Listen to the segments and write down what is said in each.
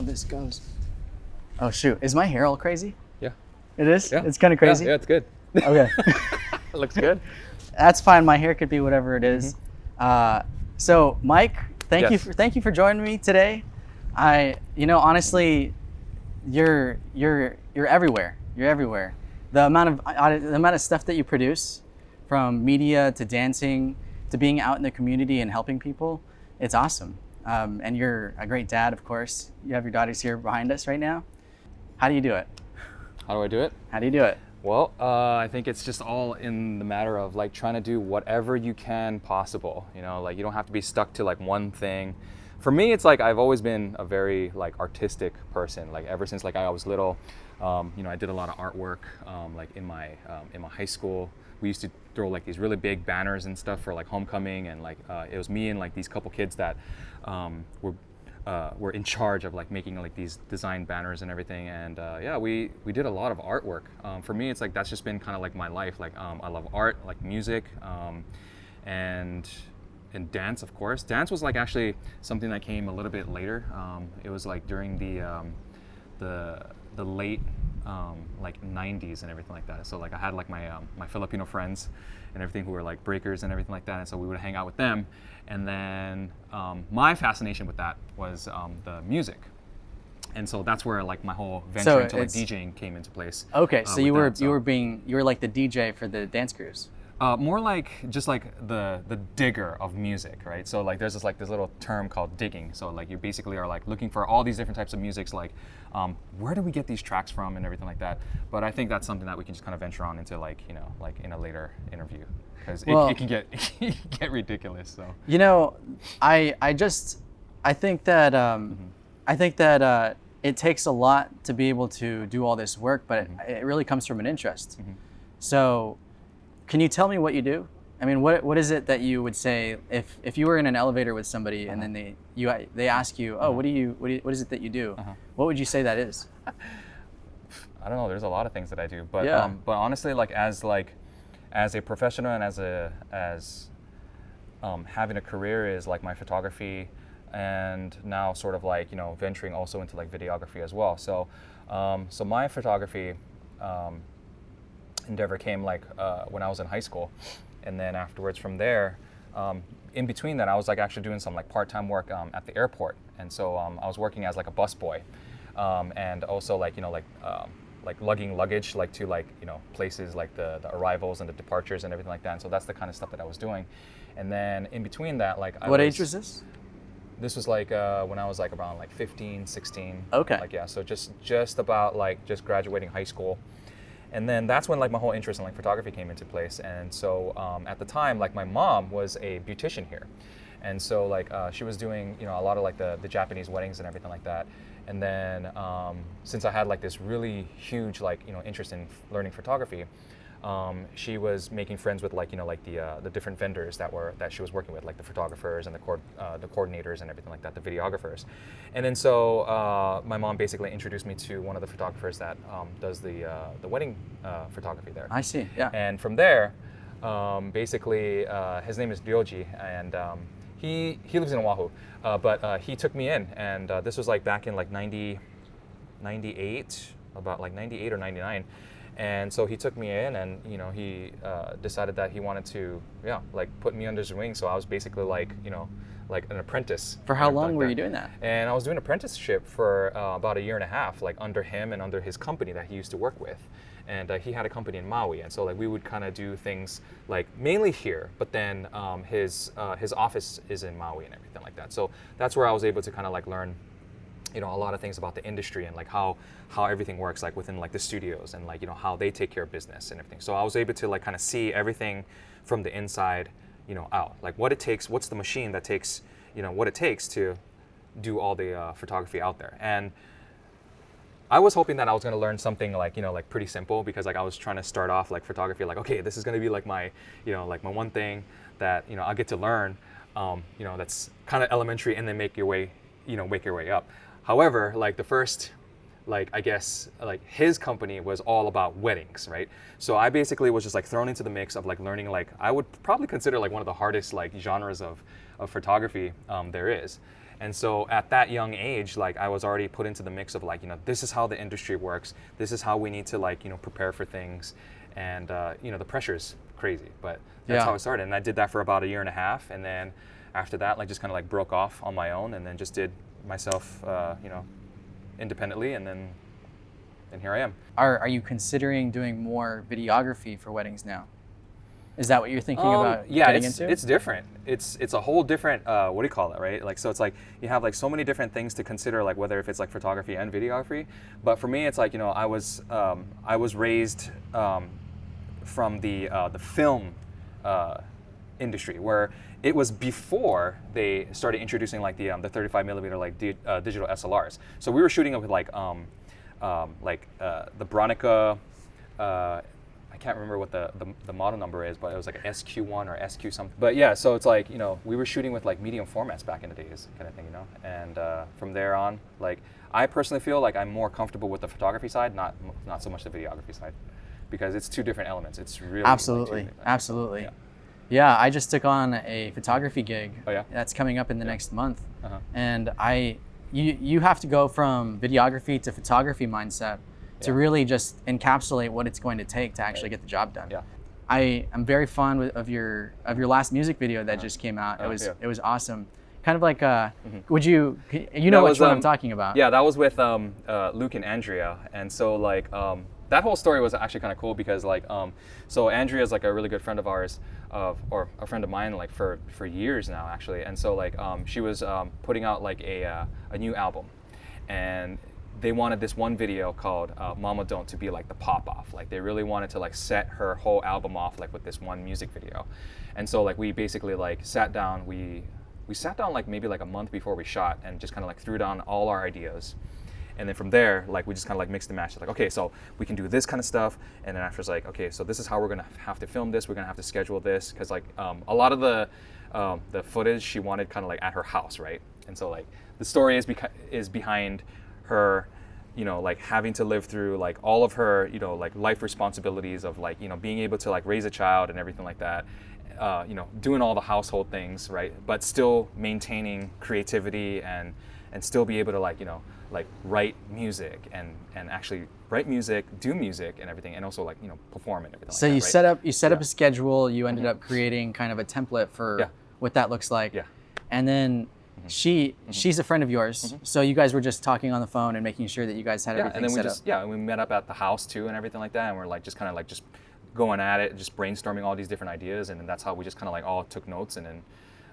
this goes. Oh shoot, is my hair all crazy? Yeah. It is? Yeah. It's kind of crazy? Yeah, it's good. Okay. It looks good. That's fine, my hair could be whatever it is. So Mike, thank you for joining me today. Honestly, you're everywhere. You're everywhere. The amount of stuff that you produce, from media to dancing to being out in the community and helping people, it's awesome. And you're a great dad, of course. You have your daughters here behind us right now. How do you do it? How do I do it? How do you do it? Well, I think it's just all in the matter of like trying to do whatever you can possible. You know, like you don't have to be stuck to like one thing. For me, it's like I've always been a very like artistic person. Like ever since like I was little, I did a lot of artwork. Like in my high school, we used to throw like these really big banners and stuff for like homecoming, and like it was me and like these couple kids that were in charge of like making like these design banners and everything. And we did a lot of artwork. For me, it's like that's just been kind of like my life. Like I love art, like music, and dance, of course. Dance was like actually something that came a little bit later. It was like during the late like 90s and everything like that. So like I had like my Filipino friends and everything who were like breakers and everything like that, and so we would hang out with them. And then my fascination with that was the music, and so that's where like my whole venture into like DJing came into place. Okay, so you were like the DJ for the dance crews. More like just like the digger of music, right? So like there's this little term called digging. So like you basically are like looking for all these different types of musics, like where do we get these tracks from and everything like that. Think that's something that we can just kind of venture on into, like like in a later interview, because it can get it can get ridiculous. So I think that it takes a lot to be able to do all this work, but it really comes from an interest. So can you tell me what you do? I mean, what is it that you would say if you were in an elevator with somebody and then they ask you, oh, what is it that you do? What would you say that is? I don't know. There's a lot of things that I do, but but honestly, like as a professional and as having a career is like my photography, and now sort of like venturing also into like videography as well. So so my photography endeavor came like when I was in high school, and then afterwards from there, in between that I was like actually doing some like part-time work at the airport, and so I was working as like a busboy, and also like like lugging luggage like to like places like the arrivals and the departures and everything like that. And so that's the kind of stuff that I was doing. And then in between that, like what age was this? This was like when I was like around like 15, 16. Okay. Like so just about like just graduating high school. And then that's when like my whole interest in like photography came into place. And so at the time, like my mom was a beautician here, and so like she was doing a lot of like the Japanese weddings and everything like that. And then since I had like this really huge like interest in learning photography, she was making friends with like the different vendors that she was working with, like the photographers and the coordinators and everything like that, the videographers. And then so my mom basically introduced me to one of the photographers that does the wedding photography there. I see. Yeah. And from there, basically his name is Ryoji, and he lives in Oahu, but he took me in, and this was like back in like 98, about like 98 or 99. And so he took me in, and he decided that he wanted to like put me under his wing. So I was basically like like an apprentice. For how long were you doing that? And I was doing apprenticeship for about a year and a half, like under him and under his company that he used to work with. And he had a company in Maui, and so like we would kind of do things like mainly here, but then his office is in Maui and everything like that. So that's where I was able to kind of like learn a lot of things about the industry and like how everything works like within like the studios, and like how they take care of business and everything. So I was able to like kind of see everything from the inside out, like what it takes, what's the machine that takes what it takes to do all the photography out there. And I was hoping that I was going to learn something like like pretty simple, because like I was trying to start off like photography like, okay, this is going to be like my like my one thing that I'll get to learn, that's kind of elementary, and then make your way up. However, like the first, like I guess like his company was all about weddings, right? So I basically was just like thrown into the mix of like learning like I would probably consider like one of the hardest like genres of photography there is. And so at that young age, like I was already put into the mix of like, this is how the industry works. This is how we need to like, prepare for things. And, the pressure is crazy, but that's how it started. And I did that for about 1.5 years. And then after that, like just kind of like broke off on my own and then just did myself, independently. And here I am. Are you considering doing more videography for weddings now? Is that what you're thinking about getting into? It's different. It's a whole different, what do you call it, right? Like, so it's like, you have like so many different things to consider, like whether if it's like photography and videography. But for me, it's like, I was raised from the film industry, where it was before they started introducing like the 35 millimeter like digital SLRs. So we were shooting with like the Bronica, I can't remember what the model number is, but it was like an SQ1 or SQ something. But yeah, so it's like, we were shooting with like medium formats back in the days, kind of thing, And from there on, like, I personally feel like I'm more comfortable with the photography side, not so much the videography side, because it's two different elements. It's really absolutely, like absolutely. Yeah. Yeah, I just took on a photography gig. Oh yeah. That's coming up in the next month, and you have to go from videography to photography mindset to really just encapsulate what it's going to take to actually get the job done. Yeah. I am very fond of your last music video that just came out. It was awesome. Kind of like would you know which one I'm talking about? Yeah, that was with Luke and Andrea, and so like that whole story was actually kind of cool because like so Andrea is like a really good friend of ours, or a friend of mine like for years now actually, and so like she was putting out like a new album, and they wanted this one video called Mama Don't to be like the pop off. Like they really wanted to like set her whole album off like with this one music video. And so like we basically like sat down, we sat down like maybe like a month before we shot and just kind of like threw down all our ideas. And then from there, like we just kind of like mixed and matched. Like, okay, so we can do this kind of stuff. And then after it's like, okay, so this is how we're gonna have to film this. We're gonna have to schedule this. Cause like a lot of the footage she wanted kind of like at her house, right? And so like the story is behind her, like having to live through like all of her, like life responsibilities of like, being able to like raise a child and everything like that, doing all the household things, right? But still maintaining creativity and still be able to like, like write music and actually write music, do music and everything, and also like, perform and everything. So like you that, right? set up a schedule, you ended up creating kind of a template for what that looks like. Yeah. And then she's a friend of yours, so you guys were just talking on the phone and making sure that you guys had everything set up. And we met up at the house too and everything like that, and we're like just kind of like just going at it, just brainstorming all these different ideas, and then that's how we just kind of like all took notes, and then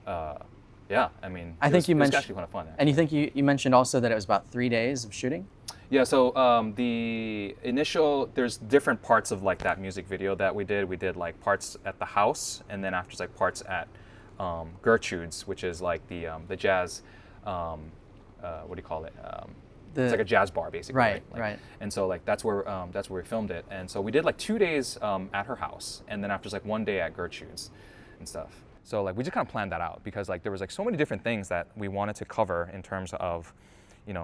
I mean, I think you mentioned, it was actually kind of fun. Actually. And you think you mentioned also that it was about 3 days of shooting? Yeah, so the initial, there's different parts of like that music video that we did. We did like parts at the house, and then after like parts at Gertrude's, which is like the jazz, what do you call it? It's like a jazz bar basically. Right, like, right. And so like that's where we filmed it. And so we did like 2 days at her house, and then after like 1 day at Gertrude's and stuff. So like we just kind of planned that out because like there was like so many different things that we wanted to cover in terms of,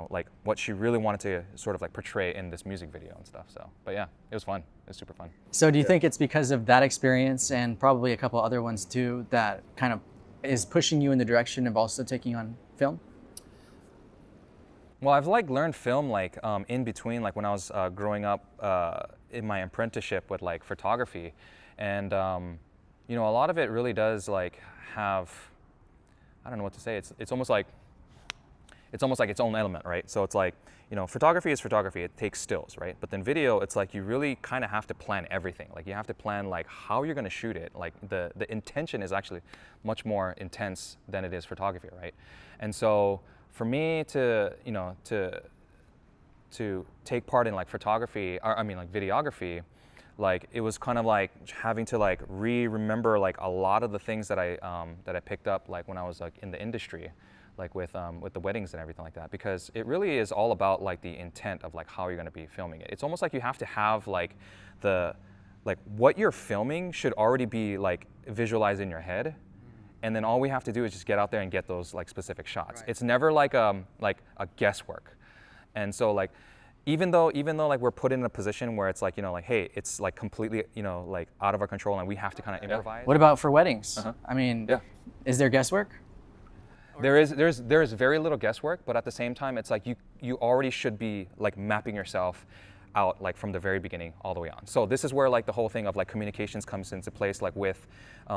like what she really wanted to sort of like portray in this music video and stuff. So, but yeah, it was fun. It was super fun. So do you think it's because of that experience and probably a couple other ones too that kind of is pushing you in the direction of also taking on film? Well, I've like learned film like in between, like when I was growing up in my apprenticeship with like photography, and a lot of it really does like have, I don't know what to say. It's almost like its own element, right? So it's like, photography is photography. It takes stills, right? But then video, it's like you really kind of have to plan everything. Like you have to plan like how you're going to shoot it. Like the intention is actually much more intense than it is photography, right? And so for me to take part in like photography, or I mean like videography, like it was kind of like having to like remember like a lot of the things that I picked up like when I was like in the industry, like with the weddings and everything like that, because it really is all about like the intent of like how you're going to be filming it. It's almost like you have to have like what you're filming should already be like visualized in your head, and then all we have to do is just get out there and get those like specific shots. Right. It's never like a guesswork, and so like. Even though like we're put in a position where it's like, like, hey, it's like completely, like out of our control and we have to kind of improvise. What about for weddings? I mean, is there guesswork? There is very little guesswork, but at the same time, it's like you already should be like mapping yourself out like from the very beginning all the way on. So this is where like the whole thing of like communications comes into place, like with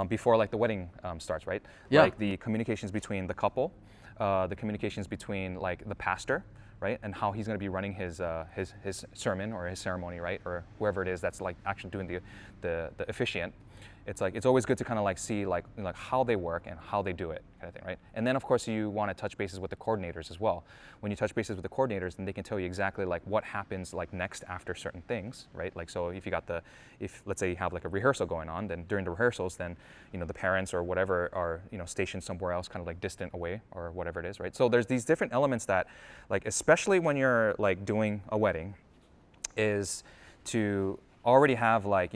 before like the wedding starts, right? Yeah. Like the communications between the couple, the communications between like the pastor, right, and how he's going to be running his sermon or his ceremony, right, or whoever it is that's like actually doing the officiant. It's like it's always good to kind of like see like how they work and how they do it, kind of thing, right? And then of course you want to touch bases with the coordinators as well. When you touch bases with the coordinators, then they can tell you exactly like what happens like next after certain things, right? Like so if let's say you have like a rehearsal going on, then during the rehearsals, then the parents or whatever are stationed somewhere else, kind of like distant away or whatever it is, right? So there's these different elements that like especially when you're like doing a wedding, is to already have like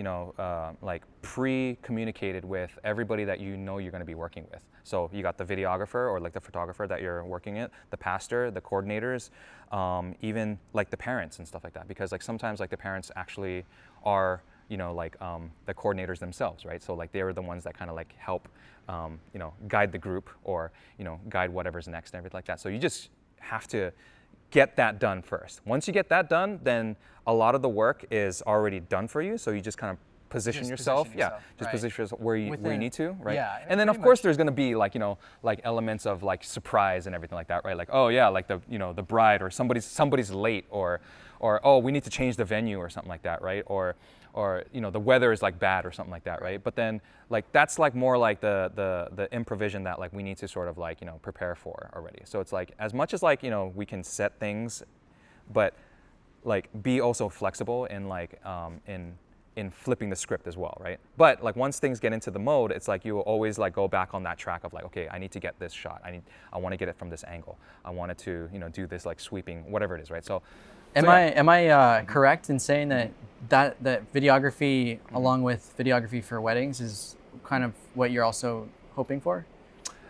like pre-communicated with everybody that you're going to be working with. So you got the videographer or like the photographer that you're working with, the pastor, the coordinators, even like the parents and stuff like that. Because like sometimes like the parents actually are like the coordinators themselves, right? So like they're the ones that kind of like help guide the group or guide whatever's next and everything like that. So you just have to get that done first. Once you get that done, then a lot of the work is already done for you. So you just kind of position yourself. Position yourself where you need to, right? Yeah, and then of course there's going to be like like elements of like surprise and everything like that, right? Like, oh yeah, like the the bride or somebody's late or oh, we need to change the venue or something like that, right? Or the weather is like bad or something like that, right? But then like that's like more like the improvisation that like we need to sort of like prepare for already. So it's like as much as like we can set things, but like be also flexible in like in flipping the script as well, right? But like once things get into the mode, it's like you will always like go back on that track of like, okay, I need to get this shot. I want to get it from this angle. I wanted to do this like sweeping, whatever it is, right? So Am I correct in saying that videography along with videography for weddings is kind of what you're also hoping for?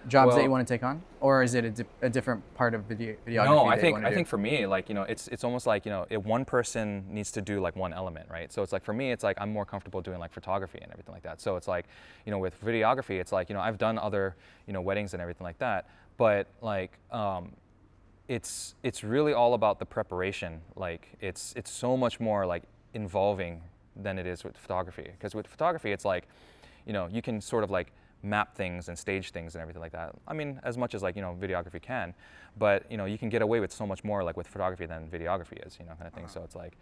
Jobs that you want to take on, or is it a different part of videography? No, I think for me, like it's almost like if one person needs to do like one element, right? So it's like for me, it's like I'm more comfortable doing like photography and everything like that. So it's like with videography, it's like I've done other weddings and everything like that, but like it's really all about the preparation. Like it's so much more like involving than it is with photography. Because with photography, it's like you can sort of like map things and stage things and everything like that. I mean, as much as like videography can, but you can get away with so much more like with photography than videography is, kind of thing. So it's like,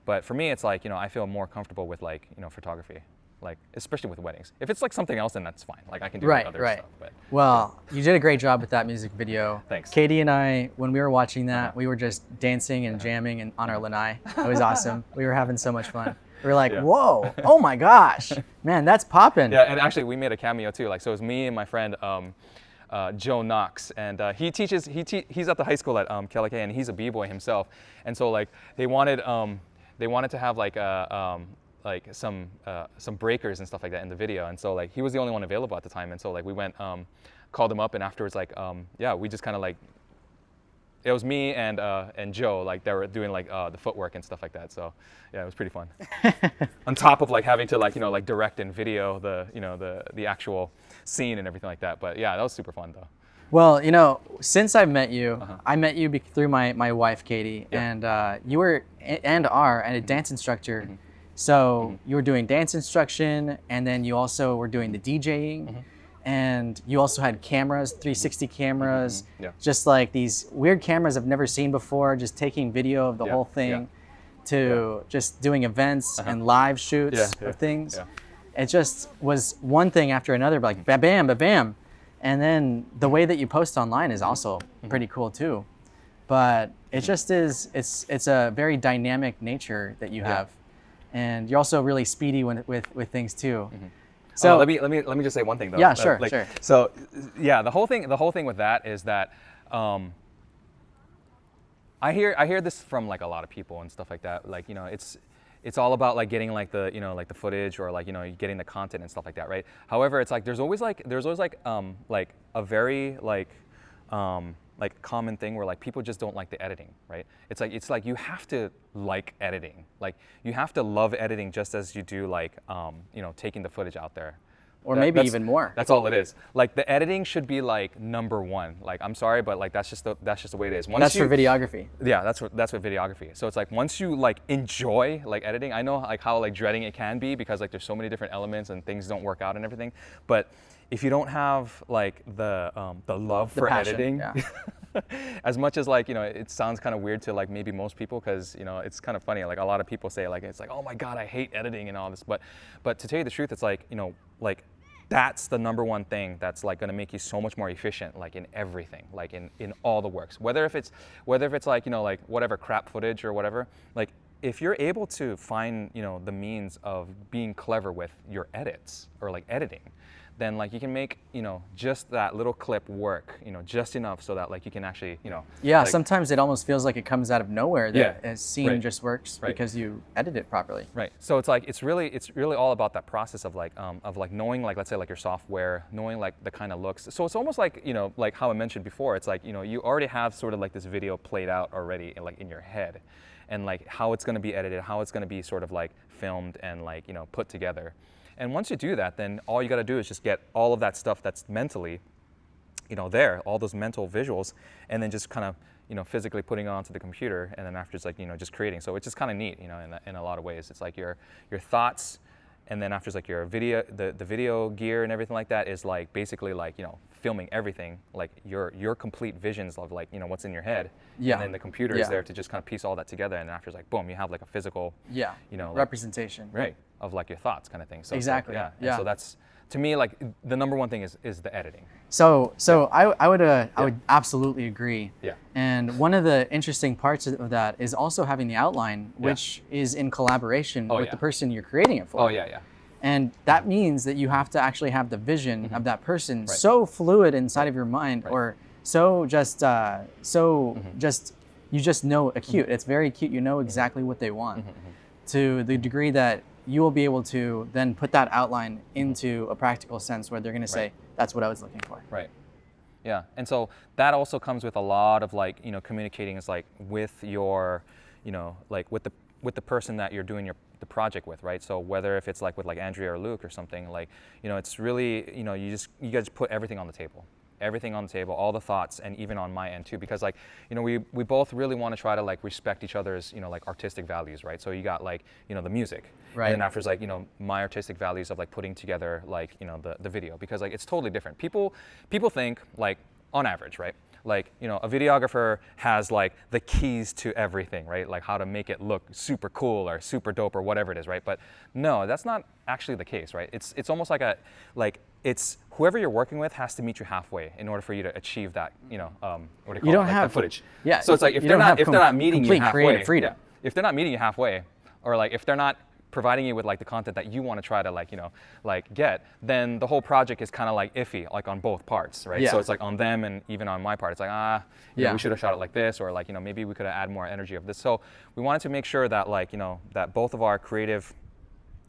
but for me, it's like I feel more comfortable with like photography, like especially with weddings. If it's like something else, then that's fine. Like I can do like, other stuff. But well, you did a great job with that music video. Thanks. Katie and I, when we were watching that, we were just dancing and jamming and on our lanai. It was awesome. We were having so much fun. We were like, whoa, oh my gosh, man, that's popping. Yeah, and actually we made a cameo too. Like, so it was me and my friend Joe Knox, and he's at the high school at Kelly, and he's a b-boy himself. And so like they wanted to have like some breakers and stuff like that in the video. And so like he was the only one available at the time. And so like we went, called him up, and afterwards like we just kind of like. It was me and Joe, like they were doing like the footwork and stuff like that. So yeah, it was pretty fun. On top of like having to like like direct and video the actual scene and everything like that. But yeah, that was super fun though. Well, since I've met you, I met you through my wife Katie, and you were and are a dance instructor. So you were doing dance instruction, and then you also were doing the DJing. And you also had cameras, 360 cameras, just like these weird cameras I've never seen before, just taking video of the whole thing to just doing events and live shoots of things. It just was one thing after another, like bam, bam, bam, bam. And then the way that you post online is also pretty cool too. But it just is, it's a very dynamic nature that you have. And you're also really speedy with things too. So let me just say one thing though. Yeah, sure, sure. So yeah, the whole thing with that is that I hear this from like a lot of people and stuff like that. Like it's all about like getting like the like the footage or like getting the content and stuff like that, right? However, it's like there's always like a very like common thing where like people just don't like the editing, right? It's like you have to like editing. Like you have to love editing just as you do like taking the footage out there. or maybe even more. That's all it is. Like the editing should be like number one. Like I'm sorry, but like that's just the way it is. That's for videography. Yeah, that's what videography is. So it's like once you like enjoy like editing, I know like how like dreading it can be because like there's so many different elements and things don't work out and everything. But if you don't have like the love for passion, editing, yeah. as much as like, you know, it sounds kind of weird to like maybe most people because, you know, it's kind of funny. Like a lot of people say like, it's like, oh my God, I hate editing and all this. But to tell you the truth, it's like, you know, like that's the number one thing that's like going to make you so much more efficient, like in everything, like in all the works, whether if it's like, you know, like whatever crap footage or whatever, like if you're able to find, you know, the means of being clever with your edits or like editing, then like you can make, you know, just that little clip work, you know, just enough so that like you can actually, you know. Yeah, like, sometimes it almost feels like it comes out of nowhere that a scene right, just works right. because you edit it properly. Right. So it's like it's really all about that process of like knowing like let's say like your software, knowing like the kind of looks. So it's almost like, you know, like how I mentioned before, it's like, you know, you already have sort of like this video played out already in, like in your head, and like how it's going to be edited, how it's going to be sort of like filmed and like, you know, put together. And once you do that, then all you got to do is just get all of that stuff that's mentally, you know, there, all those mental visuals, and then just kind of, you know, physically putting it onto the computer, and then after it's like, you know, just creating. So it's just kind of neat, you know, in a lot of ways. It's like your thoughts, and then after it's like your video, the video gear and everything like that is like basically like, you know, filming everything, like your complete visions of like, you know, what's in your head. Yeah. And then the computer is there to just kind of piece all that together, and after it's like, boom, you have like a physical, you know, like, representation. right, of like your thoughts kind of thing. So Exactly. Like, Yeah. So that's, to me, like the number one thing is the editing. So I would absolutely agree. Yeah. And one of the interesting parts of that is also having the outline, which is in collaboration with the person you're creating it for. Oh yeah, yeah. And that means that you have to actually have the vision of that person so fluid inside of your mind, or so just you just know acute. It's very acute. You know exactly what they want, to the degree that you will be able to then put that outline into a practical sense where they're going to say, "That's what I was looking for." Right. Yeah. And so that also comes with a lot of like, you know, communicating is like with your, you know, like with the person that you're doing the project with, right? So whether if it's like with like Andrea or Luke or something, like, you know, it's really, you know, you guys put everything on the table. Everything on the table, all the thoughts, and even on my end too, because like, you know, we both really want to try to like respect each other's, you know, like artistic values, right? So you got like, you know, the music, right? And then after it's like, you know, my artistic values of like putting together like, you know, the video, because like it's totally different. People think like on average, right? Like, you know, a videographer has like the keys to everything, right? Like how to make it look super cool or super dope or whatever it is, right? But no, that's not actually the case, right? It's almost like it's whoever you're working with has to meet you halfway in order for you to achieve that, you know, what do you call it? Like have that footage. Yeah. So it's like if they're not meeting you halfway, creative freedom. If they're not meeting you halfway, or like if they're not providing you with like the content that you want to try to like, you know, like get, then the whole project is kind of like iffy, like on both parts, right? Yeah. So it's like on them and even on my part, it's like, you know, we should have shot it like this, or like, you know, maybe we could have added more energy of this. So we wanted to make sure that like, you know, that both of our creative,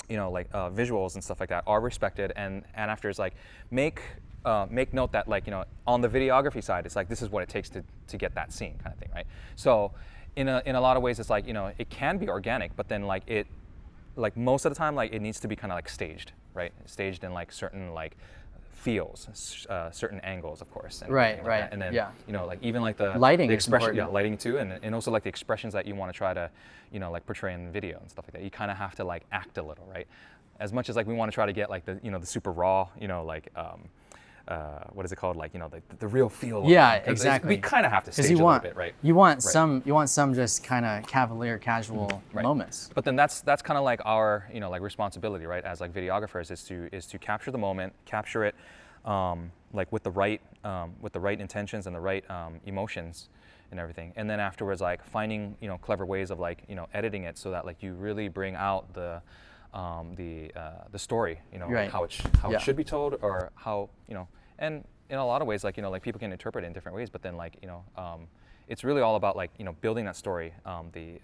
you know, like visuals and stuff like that are respected, and after it's like make note that like, you know, on the videography side, it's like this is what it takes to get that scene kind of thing, right? So in a lot of ways, it's like, you know, it can be organic, but then like it, like most of the time, like it needs to be kind of like staged, right? Staged in like certain like feels, certain angles, of course. And right. Like and then, you know, like even like the lighting, the expression, is lighting too, and also like the expressions that you want to try to, you know, like portray in video and stuff like that. You kind of have to like act a little, right? As much as like we want to try to get like the, you know, the super raw, you know, like what is it called? Like, you know, the real feel. Yeah, of it. exactly. We kind of have to stage a little bit, right? You want some just kind of cavalier, casual moments. But then that's kind of like our, you know, like responsibility, right? As like videographers, is to capture the moment, capture it, like with the right intentions and the right emotions and everything. And then afterwards, like finding, you know, clever ways of like, you know, editing it so that like you really bring out the story, you know, how it should be told, or how, you know, and in a lot of ways, like, you know, like people can interpret it in different ways, but then like, you know, it's really all about like, you know, building that story, the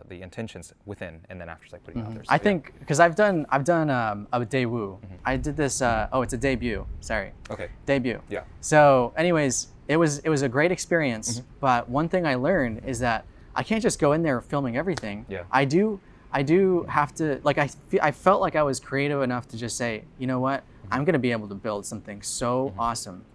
intentions within, and then after like putting it out there. So, I think because I've done a debut. I did this. It's a debut. Sorry. Okay. Debut. Yeah. So, anyways, it was a great experience. But one thing I learned is that I can't just go in there filming everything. Yeah. I do have to, like, I felt like I was creative enough to just say, you know what, I'm going to be able to build something so awesome.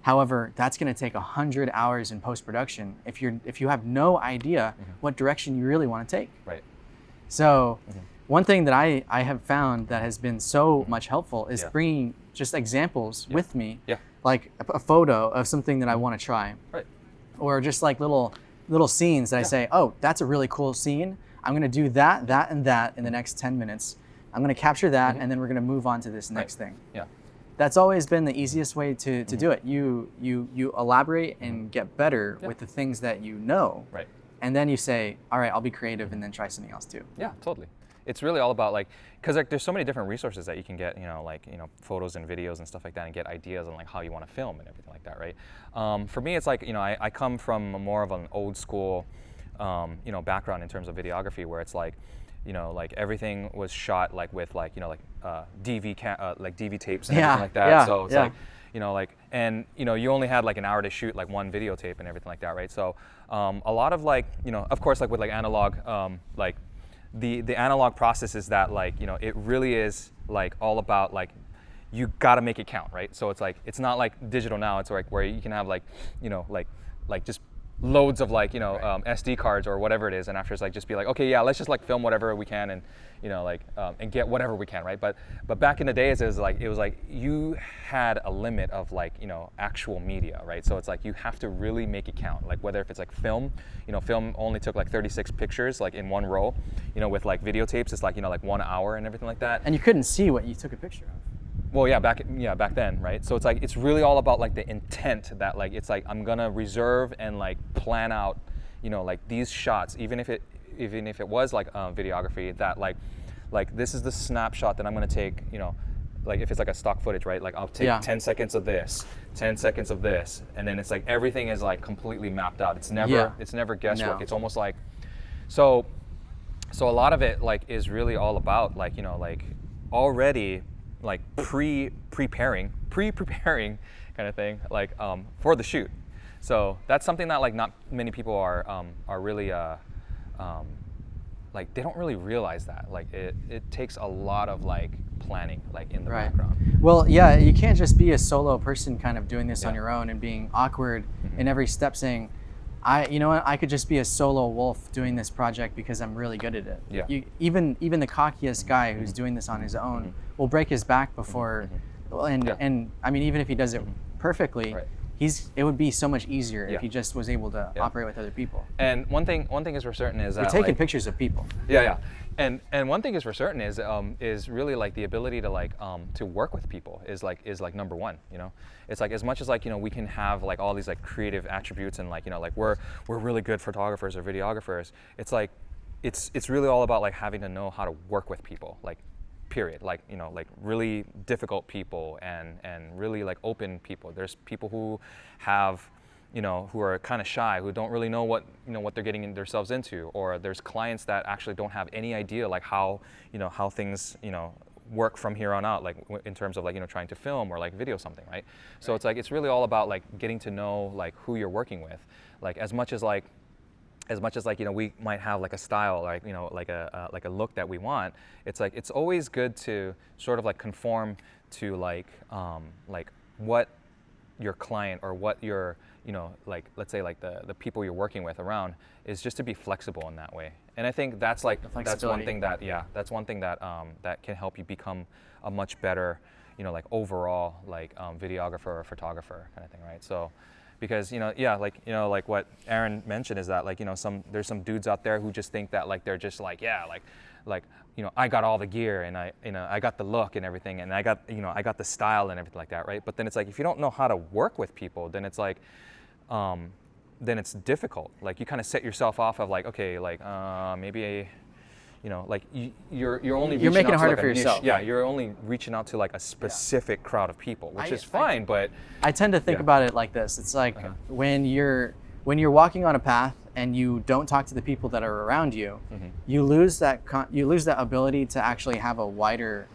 However, that's going to take 100 hours in post-production if you have no idea what direction you really want to take. Right. So one thing that I have found that has been so much helpful is bringing just examples with me, like a photo of something that I want to try, or just like little scenes that I say, oh, that's a really cool scene. I'm going to do that, and that in the next 10 minutes. I'm going to capture that, and then we're going to move on to this next thing. Yeah. That's always been the easiest way to do it. You elaborate and get better with the things that you know. Right. And then you say, all right, I'll be creative and then try something else too. Yeah, totally. It's really all about like, because like there's so many different resources that you can get, photos and videos and stuff like that, and get ideas on like how you want to film and everything like that, right? For me, it's like, I come from more of an old school, background in terms of videography, where it's like, like everything was shot like with like, DV tapes and everything like that. Yeah, so it's like, and you only had like an hour to shoot like one videotape and everything like that, right? So a lot of like, of course, like with like analog, like the analog process is that like, it really is like all about like, you got to make it count, right? So it's like, it's not like digital now. It's like where you can have like, like just loads of like, SD cards or whatever it is, and after it's like just be like, okay, yeah, let's just like film whatever we can and and get whatever we can, right? But back in the days, it was like you had a limit of like actual media, right? So it's like you have to really make it count. Like whether if it's like film, film only took like 36 pictures like in one row, with like videotapes, it's like like 1 hour and everything like that. And you couldn't see what you took a picture of. Well, back then, right? So it's like it's really all about like the intent that like it's like I'm gonna reserve and like plan out, like these shots, even if it was like videography, that like this is the snapshot that I'm gonna take, like if it's like a stock footage, right? Like I'll take 10 seconds of this, 10 seconds of this, and then it's like everything is like completely mapped out. It's never guesswork. No. It's almost like so a lot of it like is really all about like like already like preparing kind of thing, like for the shoot. So that's something that like not many people are really like they don't really realize that like it takes a lot of like planning like in the background. Well, yeah, you can't just be a solo person kind of doing this on your own and being awkward in every step, saying, I could just be a solo wolf doing this project because I'm really good at it. Yeah. Even the cockiest guy who's doing this on his own will break his back before, and I mean, even if he does it perfectly, it would be so much easier if he just was able to operate with other people. And one thing is for certain is that you're taking pictures of people. Yeah. And one thing is for certain is really like the ability to like to work with people is like number one. It's like as much as like we can have like all these like creative attributes and like like we're really good photographers or videographers. It's like it's really all about like having to know how to work with people, like period. Like like really difficult people and really like open people. There's people who have who are kind of shy, who don't really know what what they're getting themselves into, or there's clients that actually don't have any idea like how how things work from here on out, like in terms of like trying to film or like video something, right? So it's like it's really all about like getting to know like who you're working with, like as much as like we might have like a style, like like a look that we want. It's like it's always good to sort of like conform to like what your client or what your like let's say like the people you're working with around is, just to be flexible in that way. And I think that's like that's one thing that that can help you become a much better like overall like videographer or photographer kind of thing, right? So because like what Aaron mentioned is that like there's some dudes out there who just think that like they're just like I got all the gear and I got the look and everything, and I got I got the style and everything like that, right? But then it's like if you don't know how to work with people, then it's like then it's difficult. Like you kind of set yourself off of like, okay, like maybe like you're only you're making it harder for niche. yourself. Yeah, you're only reaching out to like a specific crowd of people, which is fine. But I tend to think about it like this. It's like when you're walking on a path and you don't talk to the people that are around you, you lose that ability to actually have a wider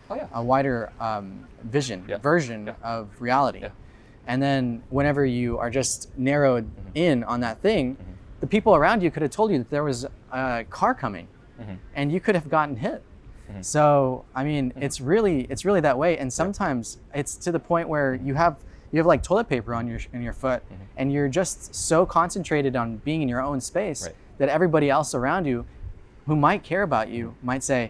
version of reality. Yeah. And then whenever you are just narrowed in on that thing, the people around you could have told you that there was a car coming, and you could have gotten hit. So I mean, it's really that way, and sometimes it's to the point where you have like toilet paper on your foot, and you're just so concentrated on being in your own space that everybody else around you, who might care about you, might say,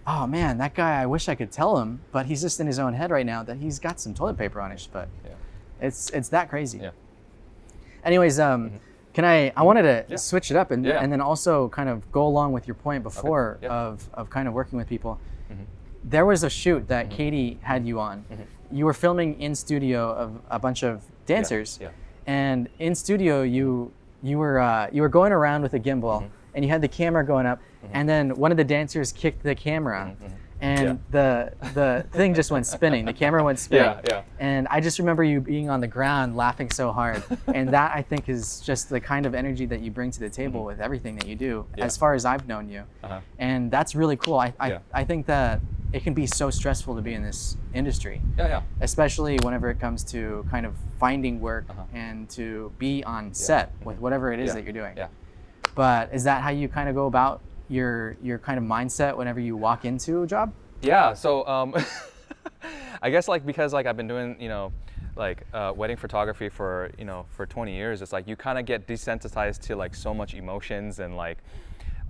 "Oh man, that guy, I wish I could tell him, but he's just in his own head right now that he's got some toilet paper on his foot." Yeah. It's that crazy. Yeah. Anyways, I wanted to switch it up and then also kind of go along with your point before of kind of working with people. There was a shoot that Katie had you on. You were filming in studio of a bunch of dancers, and in studio you were going around with a gimbal, and you had the camera going up, and then one of the dancers kicked the camera, and the thing just went spinning. The camera went spinning, and I just remember you being on the ground laughing so hard, and that I think is just the kind of energy that you bring to the table with everything that you do, as far as I've known you, and that's really cool. I think that it can be so stressful to be in this industry, especially whenever it comes to kind of finding work and to be on set with whatever it is that you're doing. But is that how you kind of go about your kind of mindset whenever you walk into a job? Yeah. So I guess like because like I've been doing wedding photography for 20 years, it's like you kind of get desensitized to like so much emotions and like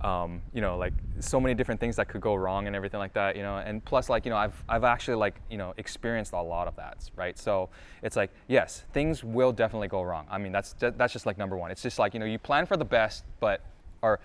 like so many different things that could go wrong and everything like that, and plus like I've actually like experienced a lot of that, right? So it's like, yes, things will definitely go wrong. I mean, that's just like number one. It's just like you plan for the best, or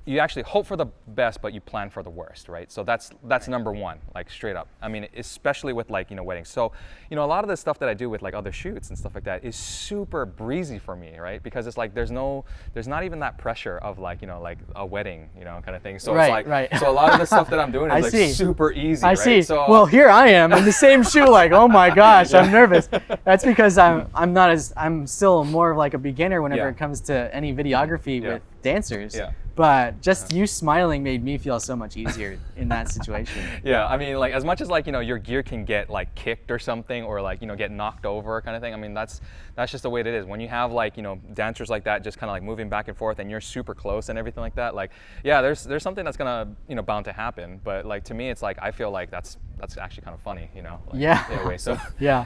you actually hope for the best, but you plan for the worst, right? So that's number one, like straight up. I mean, especially with like weddings. So a lot of the stuff that I do with like other shoots and stuff like that is super breezy for me, right? Because it's like there's not even that pressure of like like a wedding, kind of thing. So it's like so a lot of the stuff that I'm doing is like super easy. I see. So well, here I am in the same shoe, like, oh my gosh, I'm nervous. That's because I'm still more of like a beginner whenever it comes to any videography with dancers. But just you smiling made me feel so much easier in that situation. I mean, like as much as like your gear can get like kicked or something, or like get knocked over kind of thing. I mean, that's just the way it is. When you have like dancers like that just kind of like moving back and forth, and you're super close and everything like that, like there's something that's gonna bound to happen. But like to me, it's like I feel like that's actually kind of funny, like, in a way. So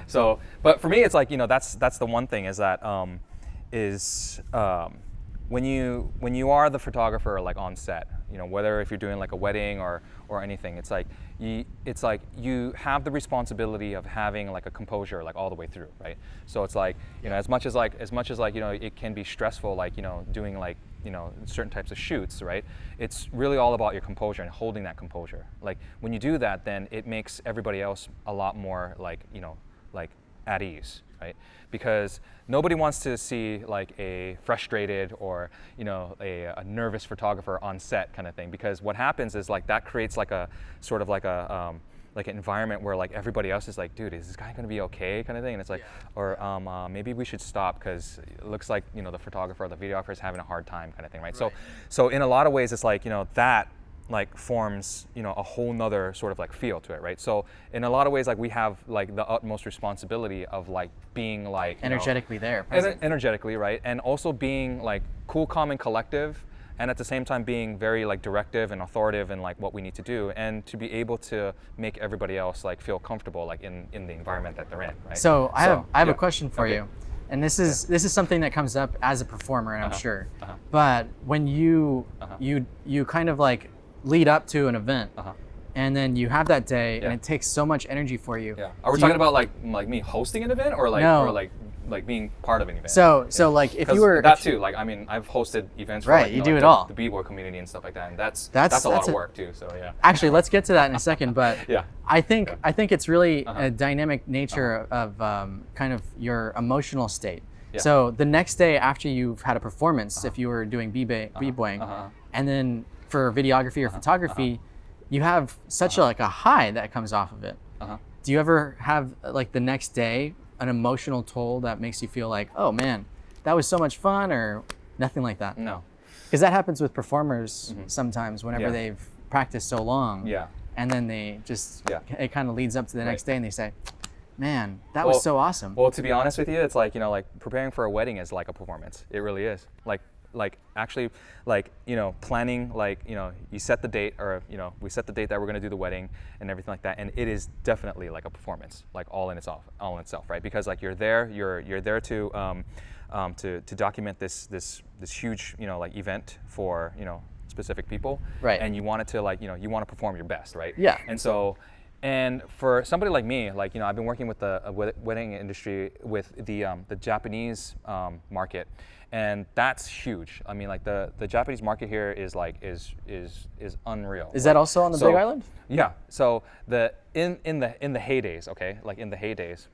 So, but for me, it's like that's the one thing is that when you are the photographer like on set, whether if you're doing like a wedding or anything, it's like you have the responsibility of having like a composure like all the way through, right? So it's like as much as it can be stressful, like doing like certain types of shoots, right? It's really all about your composure and holding that composure. Like when you do that, then it makes everybody else a lot more like like at ease, right? Because nobody wants to see like a frustrated or a nervous photographer on set kind of thing, because what happens is like that creates like a sort of like a like an environment where like everybody else is like, dude, is this guy gonna be okay kind of thing? And it's like, or maybe we should stop because it looks like the photographer or the videographer is having a hard time kind of thing, right? So in a lot of ways it's like that like forms a whole nother sort of like feel to it, right? So in a lot of ways, like we have like the utmost responsibility of like being like energetically there, energetically, right? And also being like cool, calm, and collective, and at the same time being very like directive and authoritative in like what we need to do, and to be able to make everybody else like feel comfortable like in the environment that they're in, right? So I have a question for you. And this is something that comes up as a performer, and I'm sure. But when you kind of like lead up to an event, and then you have that day, and it takes so much energy for you. Are we talking about like me hosting an event, or like or like being part of an event? So like if you were that too, like I mean I've hosted events for right, you do it all, the b-boy community and stuff like that, and that's a lot of work too. So actually let's get to that in a second, but I think it's really a dynamic nature of kind of your emotional state. So the next day after you've had a performance, if you were doing b-boying, and then for videography or photography, you have such a high that comes off of it. Do you ever have like the next day an emotional toll that makes you feel like, oh man, that was so much fun, or nothing like that? No, because that happens with performers sometimes whenever they've practiced so long, and then they just it kind of leads up to the next day and they say, man, that was so awesome. Well, to be honest with you, it's like like preparing for a wedding is like a performance. It really is. Like like actually like planning, like you set the date, or we set the date that we're going to do the wedding and everything like that, and it is definitely like a performance, like all in itself, right? Because like you're there to document this huge like event for specific people, right? And you want it to like you want to perform your best, right? Yeah. And so, and for somebody like me, like I've been working with the wedding industry, with the Japanese market, and that's huge. I mean, like the Japanese market here is like is unreal. Is that also on the Big Island? Yeah. So in the heydays, okay, like in the heydays,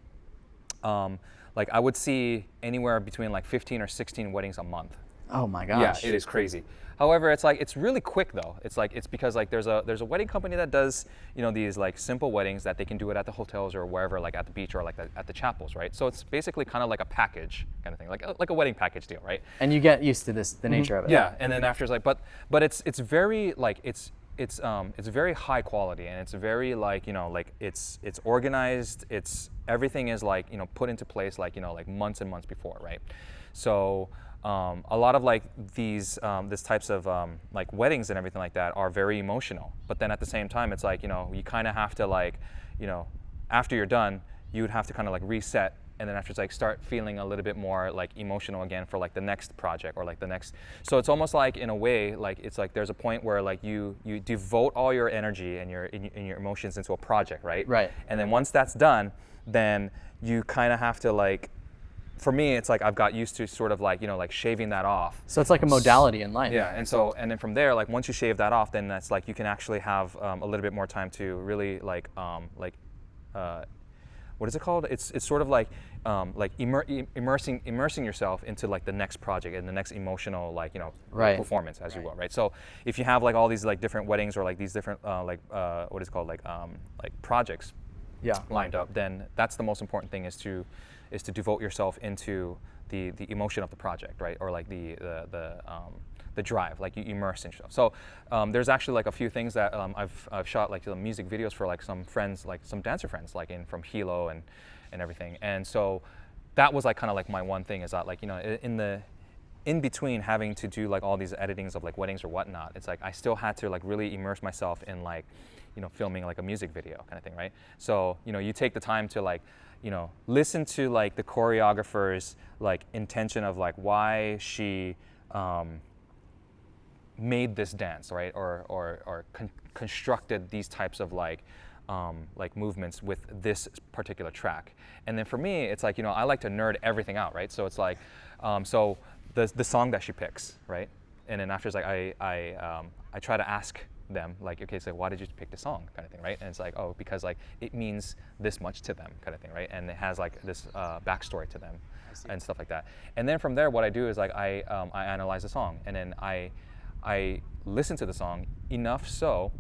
like I would see anywhere between like 15 or 16 weddings a month. Oh my gosh. Yeah, it is crazy. However, it's really quick though. It's because like there's a wedding company that does these like simple weddings that they can do it at the hotels or wherever, like at the beach or like at the chapels, right? So it's basically kind of like a package kind of thing, like a wedding package deal, right? And you get used to the nature of it. Yeah, and then after it's like, but it's very like it's very high quality, and it's very like like it's organized. Everything is like put into place like like months and months before, right? So. A lot of like these types of like weddings and everything like that are very emotional, but then at the same time it's like you kind of have to like after you're done you would have to kind of like reset, and then after it's like start feeling a little bit more like emotional again for like the next project or like the next. So it's almost like in a way like it's like there's a point where like you devote all your energy and your emotions into a project, right? Right. And then once that's done, then you kind of have to like. For me, it's like I've got used to sort of like like shaving that off. So it's like a modality in life. Yeah, and then from there, like once you shave that off, then that's like you can actually have a little bit more time to really like what is it called? It's sort of like immersing yourself into like the next project and the next emotional like right. performance as you will, right? So if you have like all these like different weddings or like these different what is it called like projects, yeah, lined up, then that's the most important thing is to devote yourself into the emotion of the project, right? Or like the drive, like you immerse in yourself. So there's actually like a few things that I've shot like music videos for like some friends, like some dancer friends, like from Hilo and everything. And so that was like kind of like my one thing is that like in between having to do like all these editings of like weddings or whatnot, it's like I still had to like really immerse myself in like filming like a music video kind of thing, right? So you take the time to like listen to like the choreographer's like intention of like why she made this dance, right? Or constructed these types of like movements with this particular track. And then for me, it's like I like to nerd everything out, right? So it's like so the song that she picks, right? And then after it's like I try to ask them like, okay, so why did you pick the song kind of thing, right? And it's like, oh, because like it means this much to them kind of thing, right? And it has like this backstory to them and stuff like that. And then from there, what I do is like I analyze the song, and then I listen to the song enough so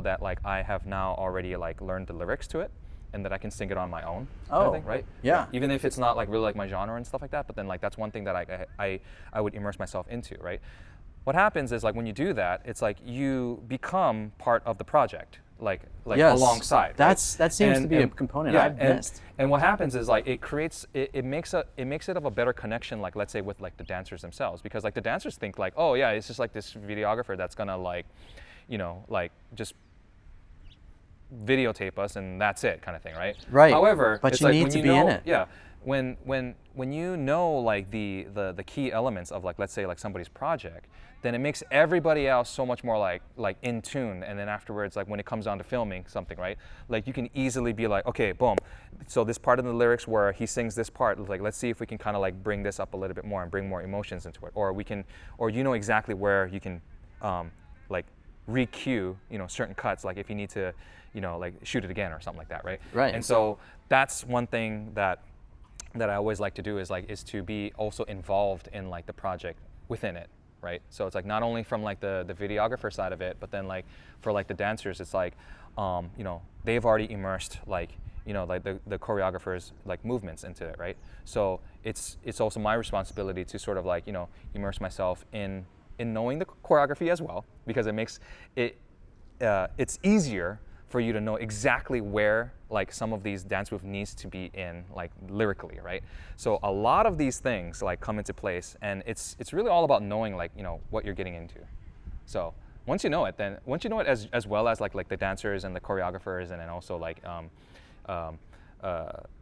that like I have now already like learned the lyrics to it, and that I can sing it on my own kind of thing, right? Yeah. Even if it's not like really like my genre and stuff like that, but then like that's one thing that I would immerse myself into, right? What happens is like when you do that, it's like you become part of the project, like yes. alongside. That seems to be a component I've missed. And what happens is like it makes it of a better connection, like let's say with like the dancers themselves, because like the dancers think like, oh yeah, it's just like this videographer that's gonna like like just videotape us and that's it kind of thing, right? Right. However, but it's you like need when to you be know, in it. Yeah. When you know like the key elements of like let's say like somebody's project, then it makes everybody else so much more like in tune. And then afterwards, like when it comes down to filming something, right? Like you can easily be like, okay, boom. So this part of the lyrics where he sings this part, like let's see if we can kind of like bring this up a little bit more and bring more emotions into it, or exactly where you can like re-cue certain cuts, like if you need to like shoot it again or something like that, right? Right. And so that's one thing that I always like to do is to be also involved in like the project within it, right? So it's like not only from like the videographer side of it, but then like for like the dancers, it's like they've already immersed like like the choreographer's like movements into it, right? So it's also my responsibility to sort of like immerse myself in knowing the choreography as well, because it makes it it's easier for you to know exactly where like some of these dance move needs to be in like lyrically, right? So a lot of these things like come into place, and it's really all about knowing like, you know, what you're getting into. So once you know it as well as like the dancers and the choreographers, and then also like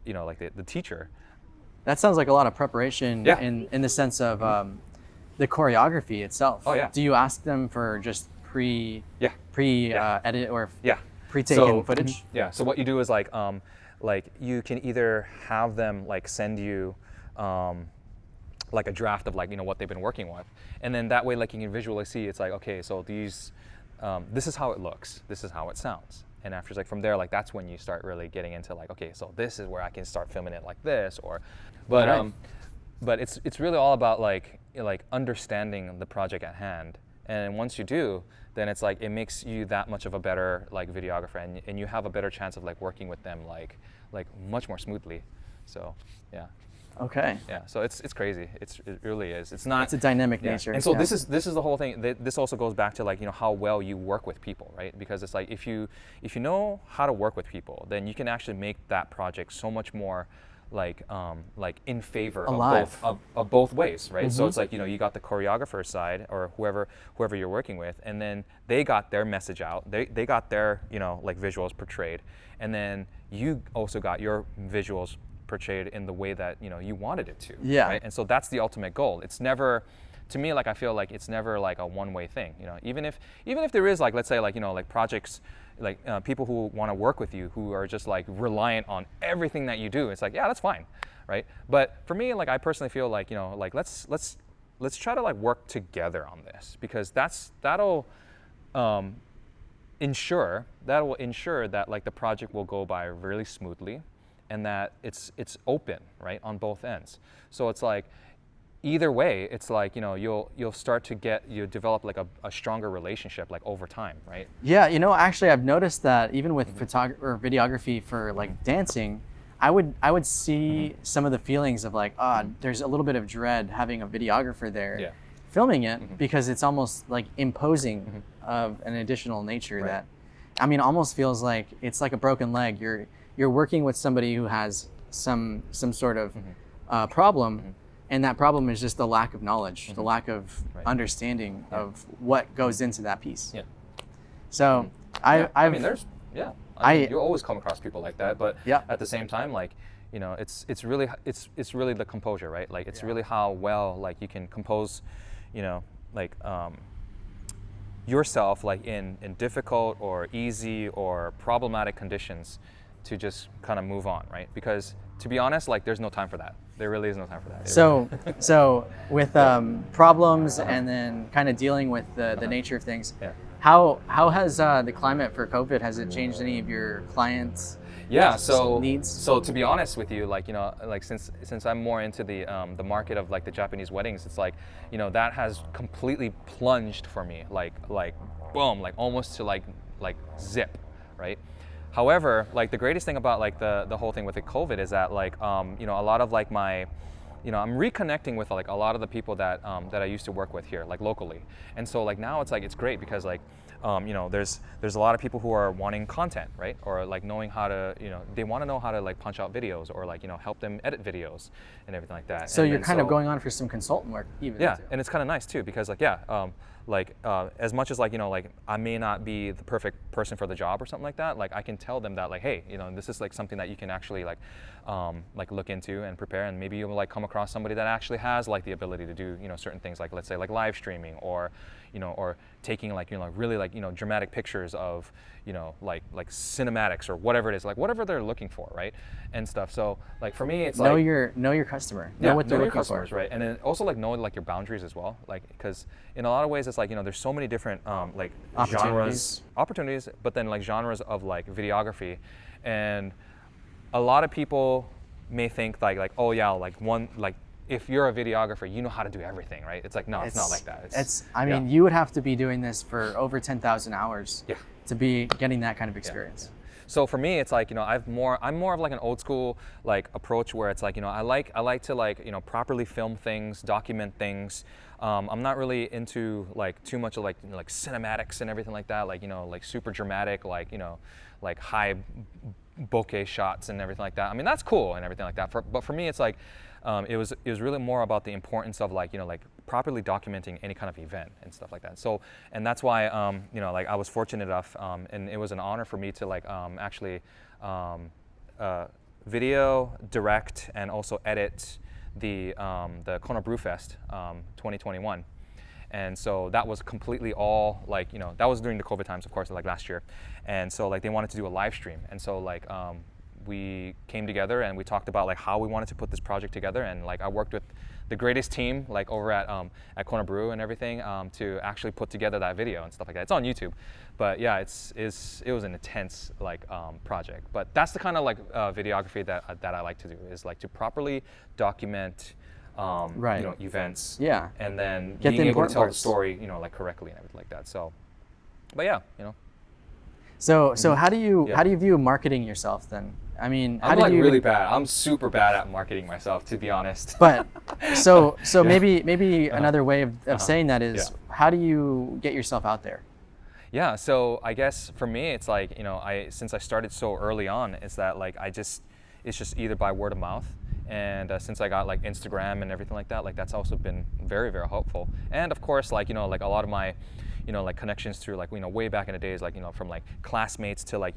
you know, like the teacher. That sounds like a lot of preparation in the sense of the choreography itself. Oh yeah. Do you ask them for just edit or pre-taken footage? Yeah. So what you do is like you can either have them like send you like a draft of like, you know, what they've been working with, and then that way like you can visually see it's like, okay, so these this is how it looks, this is how it sounds. And after, like, from there, like, that's when you start really getting into like, okay, so this is where I can start filming it like this, or, but it's really all about like understanding the project at hand. And once you do, then it's like it makes you that much of a better like videographer, and you have a better chance of like working with them like much more smoothly. So yeah. Okay. Yeah, so it's crazy. It really is. It's not. It's a dynamic nature. And so this is the whole thing. This also goes back to like, you know, how well you work with people, right? Because it's like if you know how to work with people, then you can actually make that project so much more like in favor of both ways, right? So it's like, you know, you got the choreographer side or whoever you're working with, and then they got their message out. They got their, you know, like visuals portrayed, and then you also got your visuals portrayed in the way that, you know, you wanted it to. Yeah. Right? And so that's the ultimate goal. It's never, to me, like I feel like it's never like a one-way thing. You know, even if there is like, let's say like, you know, like projects, like people who want to work with you who are just like reliant on everything that you do, it's like, yeah, that's fine, right? But for me, like I personally feel like, you know, like let's try to like work together on this, because that'll ensure that like the project will go by really smoothly, and that it's open, right, on both ends. So it's like either way, it's like, you know, you'll start to develop like a stronger relationship like over time, right? Yeah, you know, actually I've noticed that even with videography for like dancing, I would see some of the feelings of like, there's a little bit of dread having a videographer there filming it, because it's almost like imposing of an additional nature that, I mean, almost feels like it's like a broken leg. You're working with somebody who has some sort of problem, and that problem is just the lack of knowledge, the lack of understanding of what goes into that piece. Yeah. So I mean, you always come across people like that, but at the same time, like, you know, it's really the composure, right? Like it's really how well like you can compose, you know, like yourself like in difficult or easy or problematic conditions, to just kind of move on, right? Because to be honest, like there's no time for that. There really is no time for that. So with problems and then kind of dealing with the nature of things, how has the climate for COVID, has it changed any of your clients' needs? So to be honest with you, like, you know, like since I'm more into the market of like the Japanese weddings, it's like, you know, that has completely plunged for me, like boom, like almost to like zip, right? However, like the greatest thing about like the whole thing with the COVID is that like you know, a lot of like my, you know, I'm reconnecting with like a lot of the people that I used to work with here, like locally. And so like now it's like it's great because like you know, there's a lot of people who are wanting content, right? Or like knowing how to, you know, they want to know how to like punch out videos, or like, you know, help them edit videos and everything like that. So you're kind of going on for some consultant work even. Yeah, and it's kind of nice too, because like as much as like, you know, like I may not be the perfect person for the job or something like that, like I can tell them that like, hey, you know, this is like something that you can actually like look into and prepare, and maybe you'll like come across somebody that actually has like the ability to do, you know, certain things, like let's say like live streaming, or, you know, or taking like, you know, really like, you know, dramatic pictures of, you know, like cinematics or whatever it is, like whatever they're looking for, right, and stuff. So like for me, it's know like your customer, know what they're know your looking customers, for, right, and then also like know like your boundaries as well, like because in a lot of ways it's like, you know, there's so many different like opportunities, but then like genres of like videography, and a lot of people may think like oh yeah, like one, like if you're a videographer, you know how to do everything, right? It's like, no, it's not like that. I mean, you would have to be doing this for over 10,000 hours to be getting that kind of experience. So for me, it's like, I'm more of like an old school like approach where it's like, I like to like, properly film things, document things. I'm not really into like too much of like, like cinematics and everything like that, like, like super dramatic, like, like high bokeh shots and everything like that. I mean, that's cool and everything like that. But for me, it's like, it was really more about the importance of like, like properly documenting any kind of event and stuff like that. So, and that's why, like I was fortunate enough, and it was an honor for me to like actually video, direct, and also edit the Kona Brewfest 2021. And so that was completely all like, that was during the COVID times, of course, like last year. And so like they wanted to do a live stream. And so like we came together and we talked about like how we wanted to put this project together. And like I worked with the greatest team like over at Kona Brew and everything to actually put together that video and stuff like that. It's on YouTube. But yeah, it was an intense like project. But that's the kind of like videography that I like to do, is like to properly document events, and then get being the able to tell parts. the story, like correctly and everything like that. So, but yeah, So how do you view marketing yourself then? I mean, how I'm do like you really bad. I'm super bad at marketing myself, to be honest. But so Yeah. maybe another way of saying that is, how do you get yourself out there? Yeah, so I guess for me, it's like, since I started so early on, it's that like it's just either by word of mouth. And since I got like Instagram and everything like that, like that's also been very, very helpful. And of course, like, like a lot of my, like connections through like, way back in the days, like, from like classmates to like,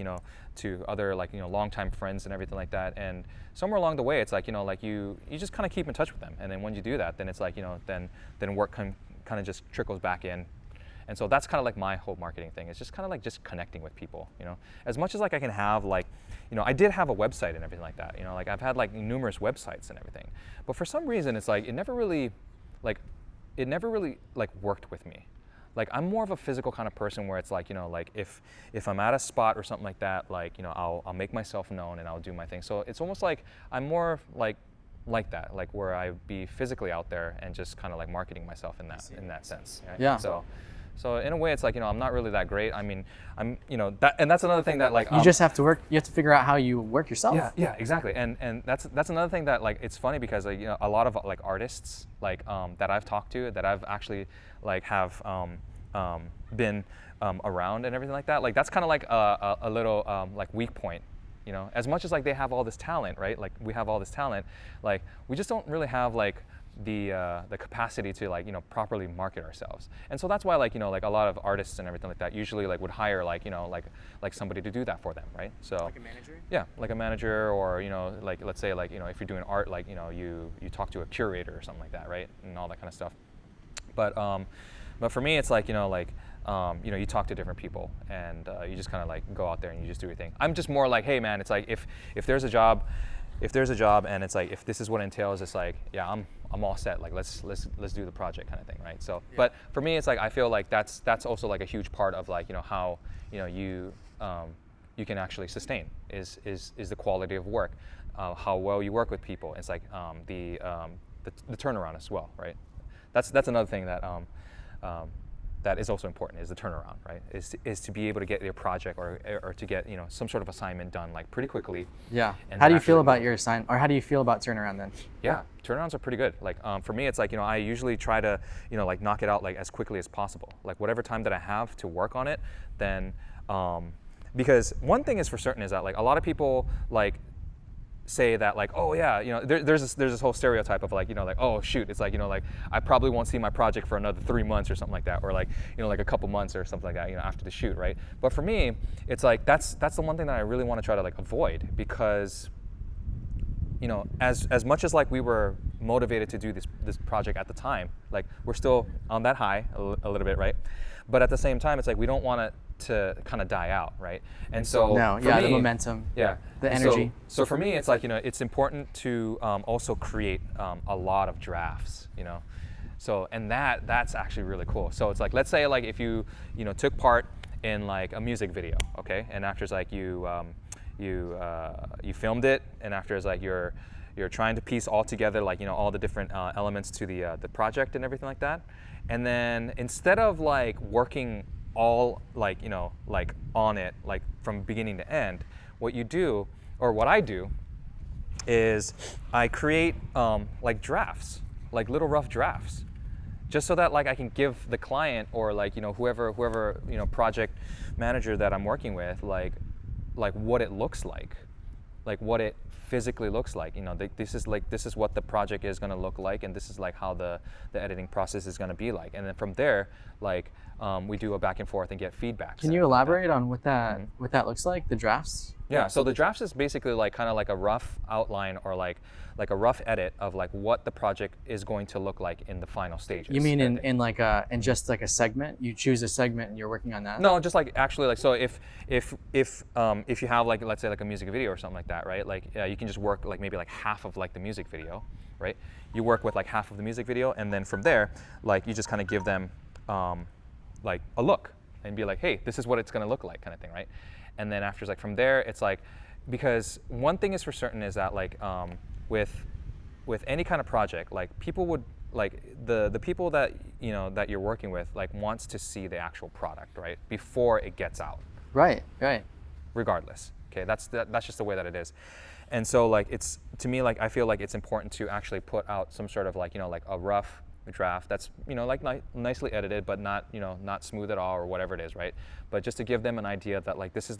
to other like, longtime friends and everything like that. And somewhere along the way, it's like, like you just kind of keep in touch with them. And then when you do that, then it's like, then work kind of just trickles back in. And so that's kind of like my whole marketing thing. It's just kind of like just connecting with people, as much as like I can have like, I did have a website and everything like that, like I've had like numerous websites and everything, but for some reason it's like, it never really like worked with me. Like I'm more of a physical kind of person where it's like, like if I'm at a spot or something like that, like, I'll make myself known and I'll do my thing. So it's almost like I'm more like that, like where I be physically out there and just kind of like marketing myself in that sense. Right? Yeah. So in a way, it's like, I'm not really that great. I mean, I'm, and that's another thing that like you just have to work. You have to figure out how you work yourself. Yeah, exactly. And that's another thing that like it's funny because like, a lot of like artists like that I've talked to, that I've actually like have been around and everything like that. Like that's kind of like a little like weak point. As much as like they have all this talent, right? Like we have all this talent, like we just don't really have like the capacity to like properly market ourselves. And so that's why like like a lot of artists and everything like that usually like would hire like like somebody to do that for them, right? So Like a manager? Yeah, like a manager, or like let's say like if you're doing art, like you talk to a curator or something like that, right? And all that kind of stuff. But for me, it's like you talk to different people and you just kind of like go out there and you just do your thing. I'm just more like, hey man, it's like if there's a job and it's like if this is what it entails, it's like, yeah, I'm all set. Like let's do the project kind of thing, right? So, yeah. But for me, it's like I feel like that's also like a huge part of like how you can actually sustain is the quality of work, how well you work with people. It's like the turnaround as well, right? That's another thing that that is also important, is the turnaround, right? Is to be able to get your project or to get some sort of assignment done like pretty quickly. Yeah. How do you feel about your assignment, or how do you feel about turnaround then? Yeah, turnarounds are pretty good. Like for me, it's like I usually try to like knock it out like as quickly as possible. Like whatever time that I have to work on it, then because one thing is for certain is that like a lot of people like say that like, oh yeah, there's this whole stereotype of like, like, oh shoot, it's like, like I probably won't see my project for another 3 months or something like that, or like, like a couple months or something like that, after the shoot, right? But for me, it's like that's the one thing that I really want to try to like avoid, because as much as like we were motivated to do this project at the time, like we're still on that high a little bit, right? But at the same time, it's like we don't want it to kind of die out, right? And so the momentum, the energy. So for me, it's like it's important to also create a lot of drafts, So and that's actually really cool. So it's like, let's say like if you took part in like a music video, okay, and after it's like you filmed it, and after it's like you're trying to piece all together like all the different elements to the project and everything like that, and then instead of like working all like like on it like from beginning to end, what you do, or what I do, is I create like drafts, like little rough drafts, just so that like I can give the client or like, you know, whoever, you know, project manager that I'm working with, like what it looks like what it physically looks like. You know, this is what the project is going to look like, and this is like how the editing process is going to be like. And then from there, like we do a back and forth and get feedback. Can you elaborate on what that looks like, the drafts? Yeah, so the drafts is basically like kind of like a rough outline or like a rough edit of like what the project is going to look like in the final stages. You mean in just like a segment? You choose a segment and you're working on that? No, just like actually like, so if you have like, let's say like a music video or something like that, right? Like you can just work like maybe like half of like the music video, right? You work with like half of the music video, and then from there, like you just kind of give them like a look and be like, hey, this is what it's going to look like, kind of thing, right? And then after, like from there, it's like, because one thing is for certain is that like with any kind of project, like people would like the people that you know that you're working with like wants to see the actual product, right, before it gets out. Right. Regardless, okay, that's just the way that it is. And so like it's, to me, like I feel like it's important to actually put out some sort of like, you know, like a rough draft that's, you know, like nicely edited, but not, you know, not smooth at all or whatever it is, right? But just to give them an idea that like this is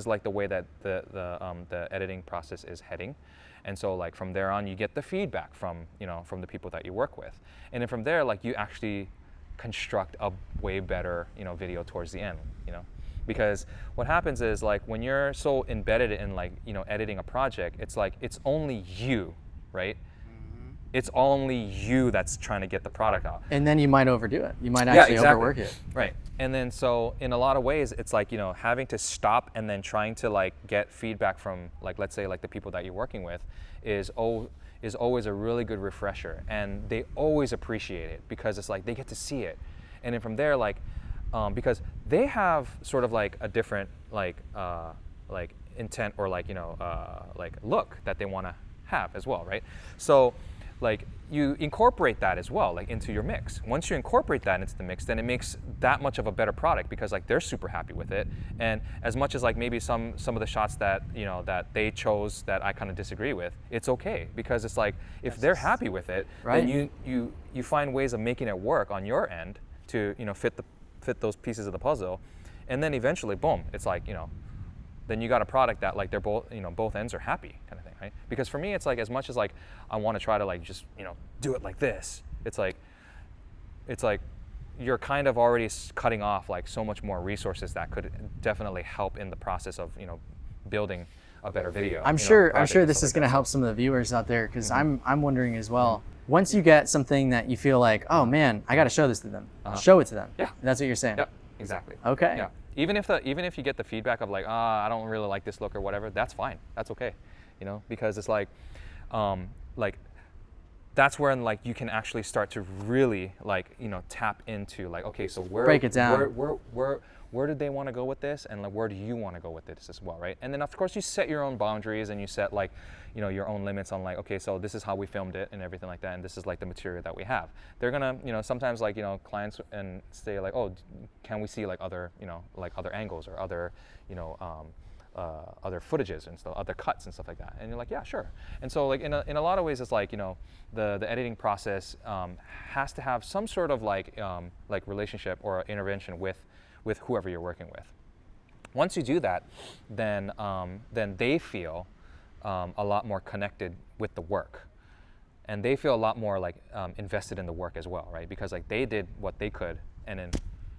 like the way that the editing process is heading. And so like from there on, you get the feedback from, you know, from the people that you work with, and then from there, like you actually construct a way better, you know, video towards the end, you know. Because what happens is like when you're so embedded in like, you know, editing a project, it's like it's only you, right? It's only you that's trying to get the product out. And then you might overdo it. You might actually overwork it. Right. And then so in a lot of ways, it's like, you know, having to stop and then trying to like get feedback from like, let's say like the people that you're working with is always a really good refresher. And they always appreciate it because it's like they get to see it. And then from there, like, because they have sort of like a different like intent or like, you know, like look that they want to have as well, right? So like you incorporate that as well, like into your mix. Once you incorporate that into the mix, then it makes that much of a better product because like they're super happy with it. And as much as like maybe some of the shots that, you know, that they chose that I kind of disagree with, it's okay because it's like if they're happy with it, right, then you find ways of making it work on your end to, you know, fit those pieces of the puzzle, and then eventually, boom, it's like, you know, then you got a product that like they're both, you know, both ends are happy, kind of thing, right? Because for me, it's like as much as like I want to try to like just, you know, do it like this, it's like you're kind of already cutting off like so much more resources that could definitely help in the process of, you know, building a better video. I'm sure this is going to help some of the viewers out there because I'm wondering as well. Once you get something that you feel like, oh man, I got to show this to them, show it to them. Yeah, that's what you're saying. Yep, exactly. Okay. Yeah. Even if you get the feedback of like, I don't really like this look or whatever, that's fine. That's okay, you know, because it's like that's where like you can actually start to really like, you know, tap into like, okay, so break it down. Where did they want to go with this, and like where do you want to go with this as well, right? And then of course you set your own boundaries and you set like, you know, your own limits on like, okay, so this is how we filmed it and everything like that, and this is like the material that we have. They're gonna, you know, sometimes like, you know, clients and say like, oh, can we see like other, you know, like other angles or other, you know, other footages and stuff, other cuts and stuff like that, and you're like, yeah, sure. And so like in a lot of ways, it's like, you know, the editing process has to have some sort of like relationship or intervention with whoever you're working with. Once you do that, then they feel a lot more connected with the work, and they feel a lot more like invested in the work as well, right? Because like they did what they could, and then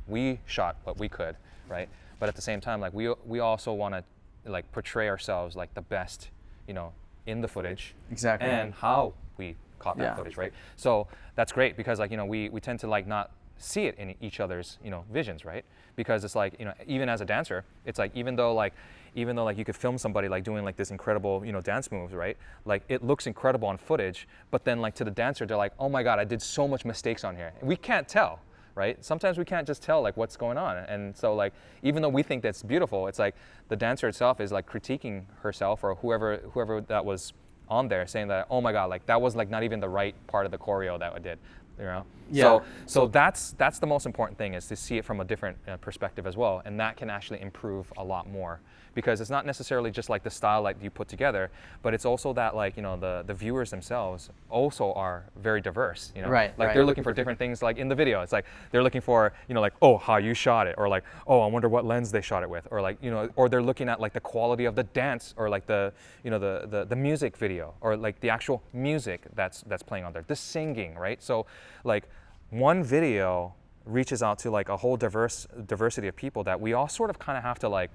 we shot what we could, right? But at the same time, like we also want to like portray ourselves like the best, you know, in the footage, exactly, and how we caught that footage, right? So that's great because like, you know, we tend to like not see it in each other's, you know, visions, right? Because it's like, you know, even as a dancer, it's like even though like you could film somebody like doing like this incredible, you know, dance moves, right? Like it looks incredible on footage, but then like to the dancer, they're like, oh my God, I did so much mistakes on here. We can't tell, right? Sometimes we can't just tell like what's going on. And so like, even though we think that's beautiful, it's like the dancer itself is like critiquing herself or whoever that was on there saying that, oh my God, like that was like not even the right part of the choreo that I did. you know. Yeah. So that's the most important thing, is to see it from a different perspective as well, and that can actually improve a lot more, because it's not necessarily just like the style like you put together, but it's also that, like, you know, the viewers themselves also are very diverse, you know. Right, like right. they're looking for different things. Like in the video, it's like they're looking for, you know, like, oh, how you shot it, or like, oh, I wonder what lens they shot it with, or like, you know, or they're looking at like the quality of the dance, or like the, you know, the music video, or like the actual music that's playing on there, the singing, right? So like one video reaches out to like a whole diversity of people that we all sort of kind of have to like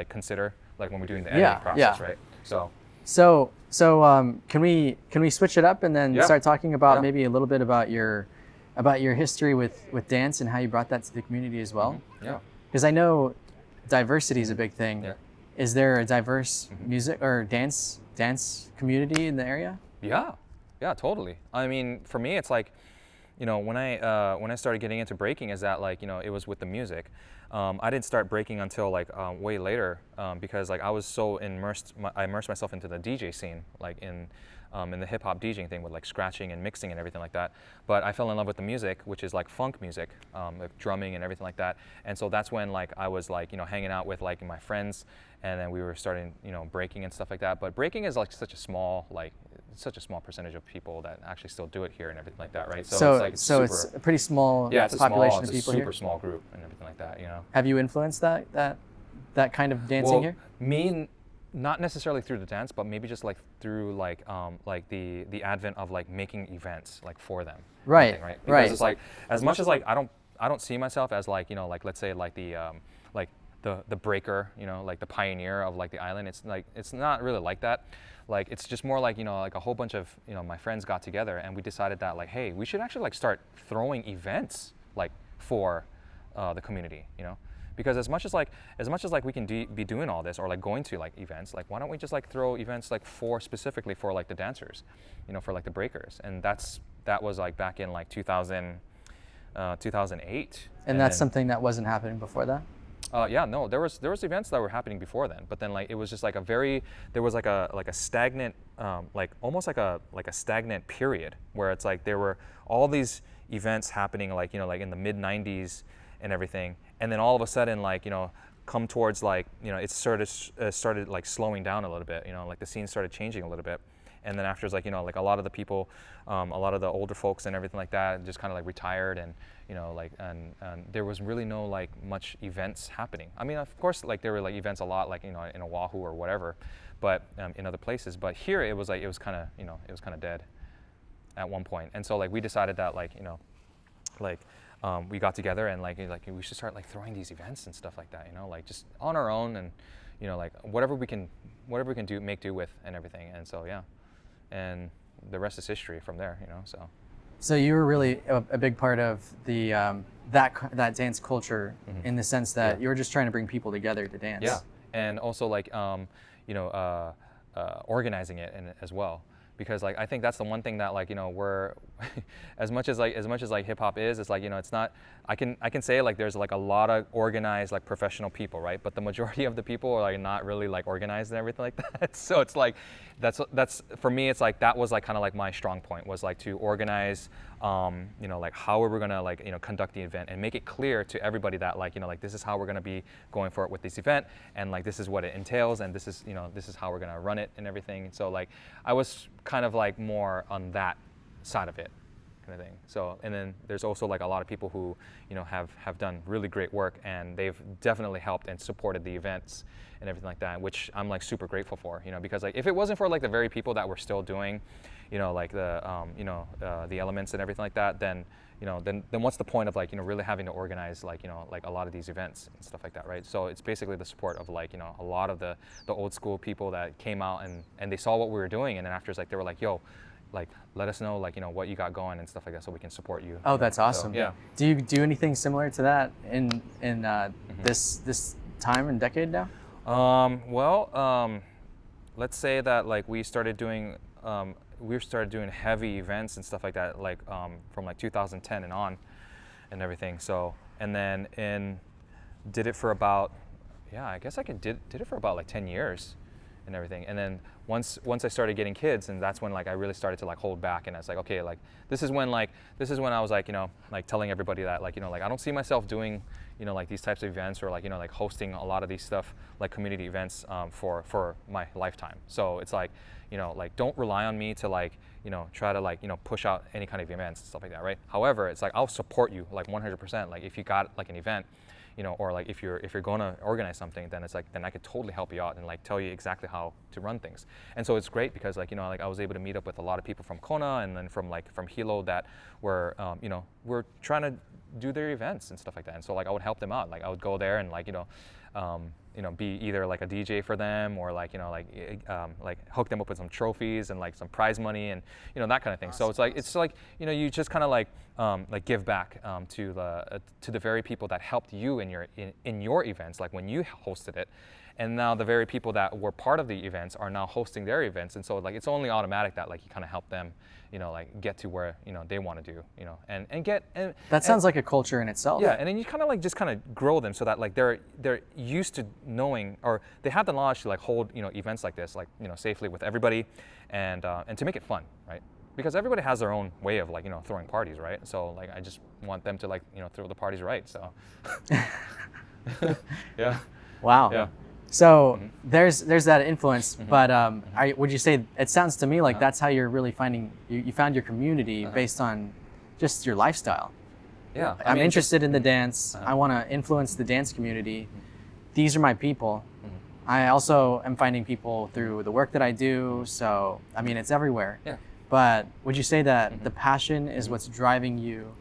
consider, like when we're doing the editing process, right? So can we switch it up and then start talking about maybe a little bit about your history with dance and how you brought that to the community as well? Yeah. Because I know diversity is a big thing. Yeah. Is there a diverse music or dance community in the area? Yeah, totally. I mean, for me, it's like, you know, when I started getting into breaking, is that, like, you know, it was with the music. I didn't start breaking until like way later, because like I was so immersed. I immersed myself into the DJ scene, like in the hip hop DJing thing, with like scratching and mixing and everything like that. But I fell in love with the music, which is like funk music, like drumming and everything like that. And so that's when like I was like, you know, hanging out with like my friends, and then we were starting, you know, breaking and stuff like that. But breaking is like such a small percentage of people that actually still do it here and everything like that, right? So it's a pretty small population of people here. Super small group and everything like that, you know. Have you influenced that kind of dancing here? Me, not necessarily through the dance, but maybe just like through like the advent of like making events like for them. Right. Because it's like, as much as like I don't see myself as like, you know, like let's say like the breaker, you know, like the pioneer of like the island. It's like, it's not really like that. Like, it's just more like, you know, like a whole bunch of, you know, my friends got together and we decided that like, hey, we should actually like start throwing events like for the community, you know. Because as much as like we can be doing all this, or like going to like events, like why don't we just like throw events like specifically for like the dancers, you know, for like the breakers. And that was like back in like 2008. And that's something that wasn't happening before that? Yeah, no, there was events that were happening before then, but then like it was just like there was like a stagnant, like almost like a stagnant period, where it's like there were all these events happening, like, you know, like in the mid 90s and everything, and then all of a sudden, like, you know, come towards like, you know, it started like slowing down a little bit, you know, like the scene started changing a little bit. And then after, it's like, you know, like a lot of the people, a lot of the older folks and everything like that just kind of like retired, and, you know, like, and there was really no like much events happening. I mean, of course, like there were like events a lot, like, you know, in Oahu or whatever, but in other places. But here it was like, it was kind of dead at one point. And so like we decided that, like, you know, like we got together and like we should start like throwing these events and stuff like that, you know, like just on our own, and, you know, like whatever we can make do with and everything. And so yeah. And the rest is history from there, you know. So you were really a big part of the that dance culture, in the sense that you were just trying to bring people together to dance. Yeah, and also like you know, organizing it as well. Because like I think that's the one thing that, like, you know, we're as much as like hip hop is, it's like, you know, it's not, I can say like there's like a lot of organized like professional people, right? But the majority of the people are like not really like organized and everything like that. So it's like that's for me, it's like that was like kind of like my strong point, was like to organize, you know, like how we're gonna like, you know, conduct the event and make it clear to everybody that, like, you know, like this is how we're gonna be going for it with this event, and like this is what it entails, and this is, you know, this is how we're gonna run it and everything. So like I was kind of like more on that side of it, kind of thing. So, and then there's also like a lot of people who, you know, have done really great work, and they've definitely helped and supported the events and everything like that, which I'm like super grateful for, you know, because like if it wasn't for like the very people that were still doing, you know, like the the elements and everything like that, then, you know, then what's the point of like, you know, really having to organize like, you know, like a lot of these events and stuff like that, right? So it's basically the support of like, you know, a lot of the old school people that came out and they saw what we were doing, and then after, it's like they were like, yo, like let us know, like, you know, what you got going and stuff like that, so we can support you. Oh, that's awesome. So, yeah. Do you do anything similar to that in this time and decade now? Let's say that like we started doing heavy events and stuff like that, like from like 2010 and on and everything. So, and then did it for about, yeah, I guess I did it for about like 10 years and everything. And then once I started getting kids, and that's when like I really started to like hold back, and I was like, okay, like this is when I was like, like telling everybody that like, like I don't see myself doing, like these types of events, or like, like hosting a lot of these stuff, like community events for my lifetime. So it's like, like don't rely on me to like, try to like, push out any kind of events and stuff like that, right? However, it's like I'll support you like 100%. Like if you got like an event, or like if you're going to organize something, then it's like, then I could totally help you out and like tell you exactly how to run things. And so it's great because like, like I was able to meet up with a lot of people from Kona and then from Hilo that were, were trying to do their events and stuff like that. And so like I would help them out. Like I would go there and like, be either like a DJ for them, or like, like hook them up with some trophies and like some prize money and, that kind of thing. Awesome. So it's like, you just kind of like give back to the very people that helped you in your events, like when you hosted it. And now the very people that were part of the events are now hosting their events. And so like, it's only automatic that like you kind of help them, like get to where, they want to do, and get. And that sounds like a culture in itself. Yeah, and then you kind of like just kind of grow them so that like they're used to knowing, or they have the knowledge to like hold, events like this, like, safely with everybody, and to make it fun, right? Because everybody has their own way of like, throwing parties, right? So like, I just want them to like, throw the parties right, so. Yeah. Wow. Yeah. So there's that influence, but would you say, it sounds to me like that's how you're really finding, you found your community based on just your lifestyle. Yeah. I'm interested in the dance. I want to influence the dance community. These are my people. I also am finding people through the work that I do. So, I mean, it's everywhere. Yeah. But would you say that the passion is what's driving you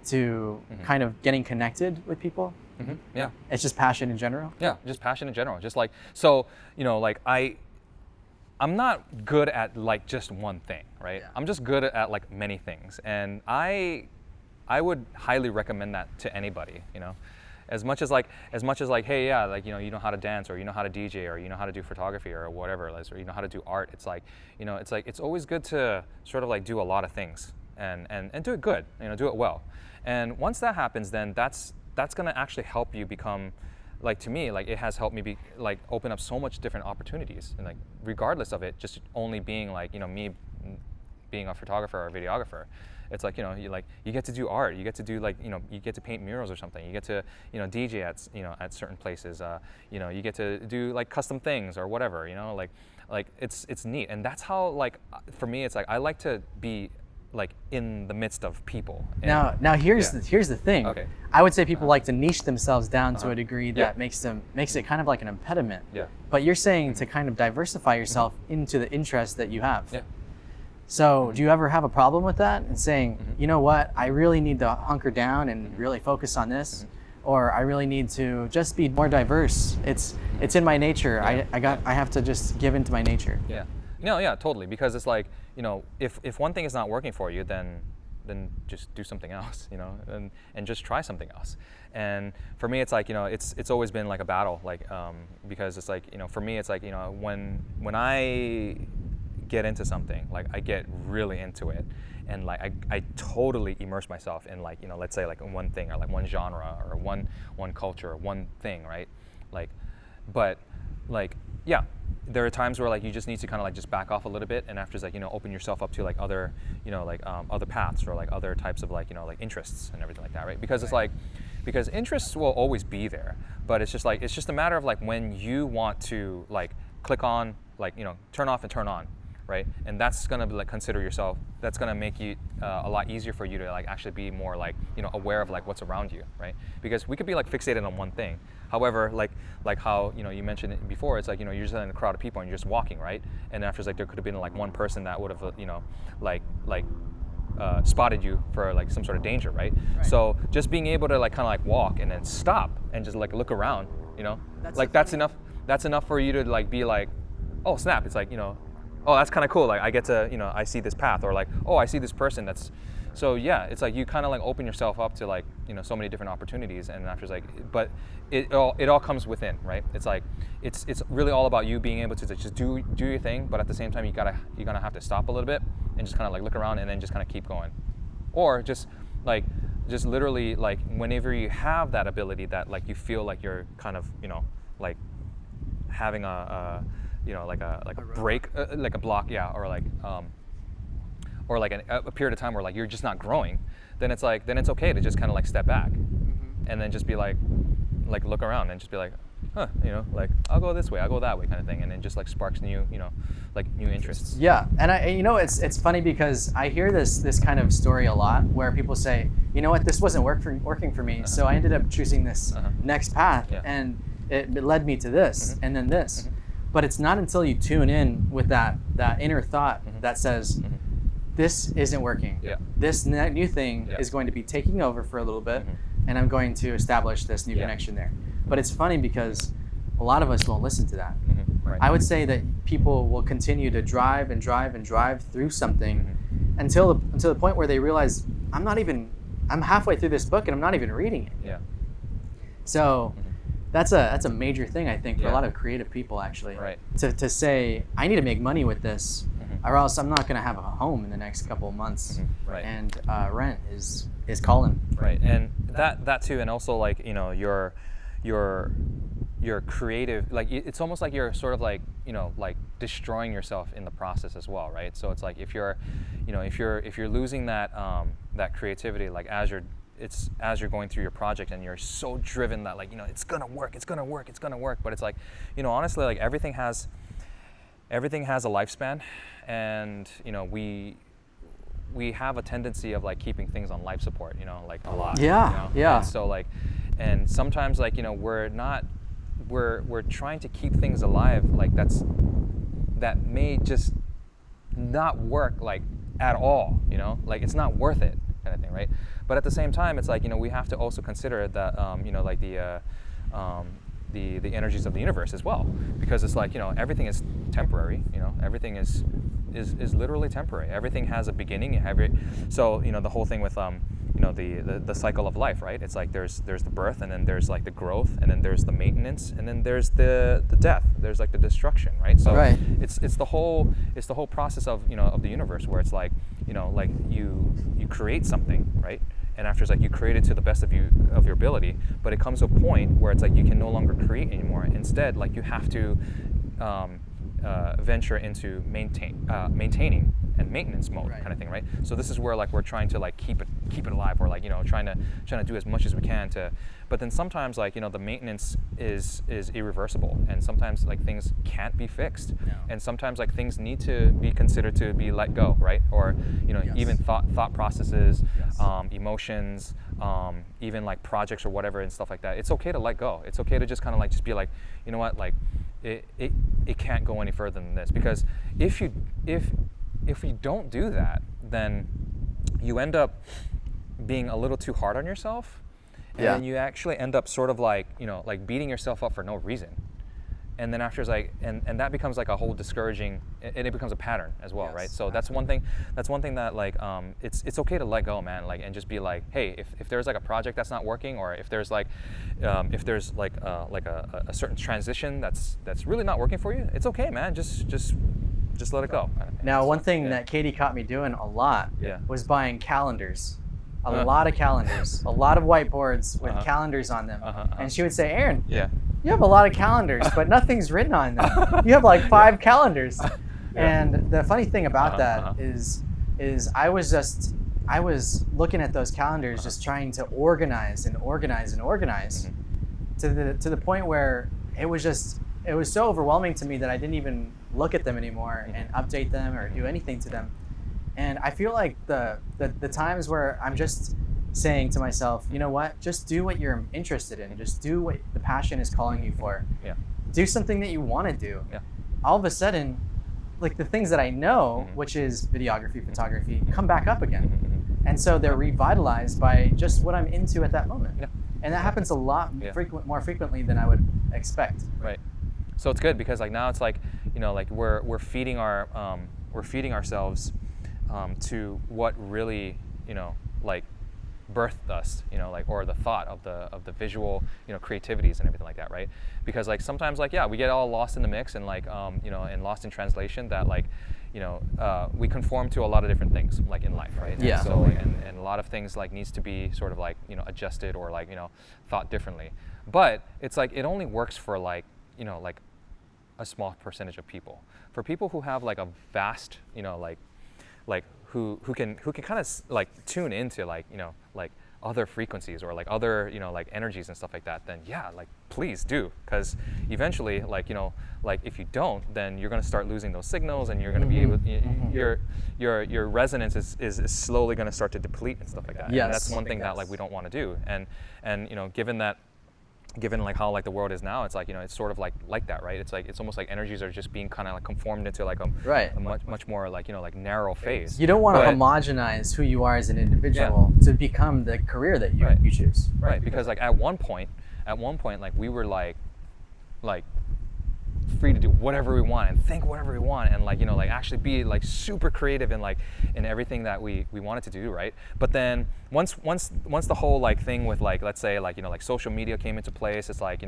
to kind of getting connected with people? Yeah. It's just passion in general? Yeah, just passion in general. Just like, so, like I'm not good at like just one thing, right? Yeah. I'm just good at like many things. And I would highly recommend that to anybody, as much as like, hey, yeah, like, you know how to dance, or you know how to DJ, or you know how to do photography, or whatever, or you know how to do art. It's like, it's always good to sort of like do a lot of things and do it good, do it well. And once that happens, then that's going to actually help you become, like, to me, like it has helped me open up so much different opportunities, and like regardless of it just only being like, me being a photographer or a videographer. It's like, you get to do art, you get to do like, you get to paint murals or something, you get to, DJ at certain places, you get to do like custom things or whatever, like it's neat. And that's how, like, for me, it's like, I like to be like in the midst of people. And now here's the thing. Okay. I would say people like to niche themselves down to a degree that makes it kind of like an impediment. Yeah. But you're saying to kind of diversify yourself into the interests that you have. Yeah. So do you ever have a problem with that and saying, you know what, I really need to hunker down and really focus on this, or I really need to just be more diverse? It's in my nature. Yeah. I have to just give into my nature. Yeah. No, yeah, totally. Because it's like, if one thing is not working for you, then just do something else, and just try something else. And for me, it's like, it's always been like a battle, like, because it's like, for me, it's like, when I get into something, like I get really into it, and like I totally immerse myself in, like, let's say like one thing, or like one genre, or one culture, or one thing, right? Like, but like, yeah, there are times where like you just need to kind of like just back off a little bit, and after, like, open yourself up to like other, other paths, or like other types of like, like interests and everything like that, right? Because it's like, because interests will always be there, but it's just a matter of like when you want to like click on, like, turn off and turn on, right? And that's gonna be like, consider yourself, that's gonna make you a lot easier for you to like actually be more like, aware of like what's around you, right? Because we could be like fixated on one thing. However, like how, you mentioned it before, it's like, you're just in a crowd of people and you're just walking, right? And after, like, there could have been like one person that would have, spotted you for like some sort of danger, right? So just being able to like kind of like walk and then stop and just like look around, that's enough for you to like be like, oh snap, it's like, oh, that's kind of cool. Like I get to, I see this path, or like, oh, I see this person. That's, so yeah, it's like you kind of like open yourself up to like, so many different opportunities, and after it's like, but it all comes within, right? It's like, it's really all about you being able to just do your thing, but at the same time, you're gonna have to stop a little bit and just kind of like look around and then just kind of keep going, or just literally like whenever you have that ability that like you feel like you're kind of, like having like a break, like a block, yeah, or like a period of time where like you're just not growing, then it's okay to just kind of like step back, and then just be like look around and just be like, huh, like I'll go this way, I'll go that way, kind of thing, and then just like sparks new, like new interests. Yeah, and it's funny because I hear this kind of story a lot where people say, you know what, this wasn't working for me, so I ended up choosing this next path, and it led me to this, and then this. But it's not until you tune in with that inner thought that says, this isn't working. Yeah. This new thing is going to be taking over for a little bit, and I'm going to establish this new connection there. But it's funny because a lot of us won't listen to that. Right. I would say that people will continue to drive and drive and drive through something until the point where they realize, I'm halfway through this book and I'm not even reading it. Yeah. So that's a major thing, I think, for a lot of creative people, actually. Right. To say, I need to make money with this, or else I'm not going to have a home in the next couple of months. Right. And rent is calling. Right. And that too, and also like your creative, like it's almost like you're sort of like like destroying yourself in the process as well, right? So it's like if you're losing that creativity, like as you're going through your project and you're so driven that like it's gonna work, but it's like honestly, like everything has a lifespan, and we have a tendency of like keeping things on life support, like a lot. Yeah. And so like, and sometimes like we're trying to keep things alive, like that may just not work like at all, like it's not worth it, kind of thing, right? But at the same time, it's like we have to also consider that like the energies of the universe as well, because it's like everything is temporary, everything is literally temporary. Everything has a beginning. So the whole thing with the cycle of life, right? It's like there's the birth, and then there's like the growth, and then there's the maintenance, and then there's the death. There's like the destruction, right? So it's the whole process of of the universe, where it's like like you create something, right? And after, it's like you create it to the best of your ability, but it comes to a point where it's like you can no longer create anymore. Instead, like you have to venture into maintaining and maintenance mode, kind of thing, right? So this is where like we're trying to like keep it alive, or like trying to do as much as we can to. But then sometimes like the maintenance is irreversible, and sometimes like things can't be fixed, and sometimes like things need to be considered to be let go, right? Or even thought processes, emotions, even like projects or whatever and stuff like that. It's okay to let go. It's okay to just kind of like just be like, you know what, like it can't go any further than this, because if you don't do that, then you end up being a little too hard on yourself, and you actually end up sort of like like beating yourself up for no reason, and then after it's like and that becomes like a whole discouraging, and it becomes a pattern as well, right? So that's one thing that like it's okay to let go, man, like, and just be like, hey, if there's like a project that's not working, or if there's like a certain transition that's really not working for you, it's okay, man, just let it go. Now, one thing that Katie caught me doing a lot was buying calendars. A lot of calendars, a lot of whiteboards with calendars on them. And she would say, Aaron, you have a lot of calendars, but nothing's written on them. You have like 5 calendars. And the funny thing about that is I was looking at those calendars, just trying to organize and organize and organize to the point where it was so overwhelming to me that I didn't even look at them anymore and update them or do anything to them. And I feel like the times where I'm just saying to myself, you know what, just do what you're interested in. Just do what the passion is calling you for. Do something that you want to do. All of a sudden, like the things that I know, which is videography, photography, come back up again. And so they're revitalized by just what I'm into at that moment. And that happens a lot more frequently than I would expect. Right. So it's good, because like now it's like like we're feeding ourselves to what really like birthed us, like, or the thought of the visual creativities and everything like that, right? Because like sometimes like we get all lost in the mix, and like and lost in translation, that like we conform to a lot of different things like in life, right? Yeah. And so like, and a lot of things like needs to be sort of like adjusted, or like thought differently. But it's like it only works for like like a small percentage of people. For people who have like a vast, like who can kind of like tune into like like other frequencies or like other like energies and stuff like that, then yeah, like please do, because eventually like like if you don't, then you're going to start losing those signals, and you're going to be able your resonance is slowly going to start to deplete and stuff like that. Yes. And that's one thing that like we don't want to do. And given like how like the world is now, it's like it's sort of like that, right? It's almost like energies are just being kind of like conformed into like a much more like like narrow phase. You don't want to homogenize who you are as an individual to become the career that you choose. Right, because like at one point like we were like free to do whatever we want and think whatever we want, and like like actually be like super creative in like in everything that we wanted to do, right? But then once the whole like thing with like, let's say like like social media came into place, it's like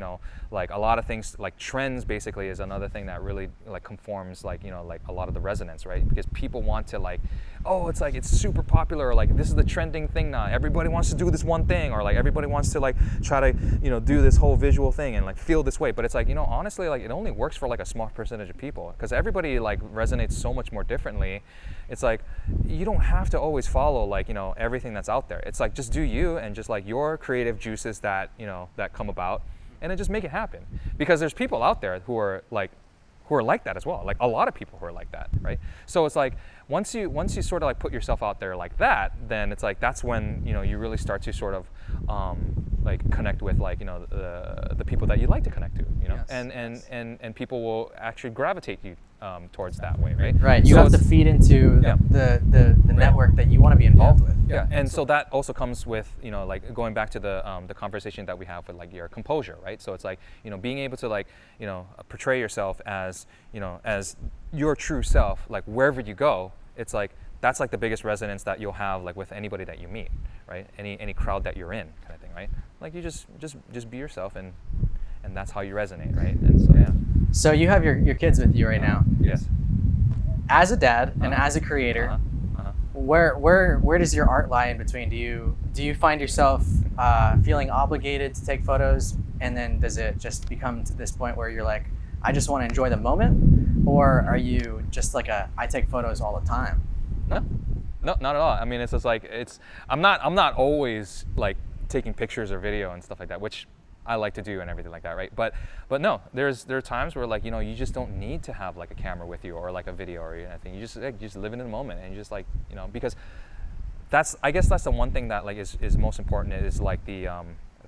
like a lot of things, like trends basically is another thing that really like conforms like like a lot of the resonance, right? Because people want to like, oh, it's like it's super popular, or like this is the trending thing now, everybody wants to do this one thing, or like everybody wants to like try to do this whole visual thing and like feel this way. But it's like honestly, like it only works for like a small percentage of people, because everybody like resonates so much more differently. It's like you don't have to always follow like everything that's out there. It's like just do you, and just like your creative juices that that come about, and then just make it happen. Because there's people out there who are like that as well, like a lot of people who are like that, right? So it's like once you sort of like put yourself out there like that, then it's like that's when you really start to sort of like connect with like the people that you like to connect to, Yes. and people will actually gravitate you towards that way, right? Right. You have to feed into the network that you want to be involved with. Yeah, and so that also comes with like going back to the conversation that we have with like your composure, right? So it's like being able to like portray yourself as as your true self, like wherever you go. It's like that's like the biggest resonance that you'll have like with anybody that you meet, right? Any crowd that you're in, kind of thing, right? Like you just be yourself, and that's how you resonate, right? And so yeah. So you have your kids with you right now. Yes. As a dad and as a creator, where does your art lie in between? Do you find yourself feeling obligated to take photos, and then does it just become to this point where you're like, I just want to enjoy the moment, or are you just like I take photos all the time? No, not at all. I mean, it's just like I'm not always like taking pictures or video and stuff like that, which I like to do and everything like that, right? But no, there are times where like you just don't need to have like a camera with you or like a video or anything. You just live in the moment, and you just like because I guess that's the one thing that like is most important, is like the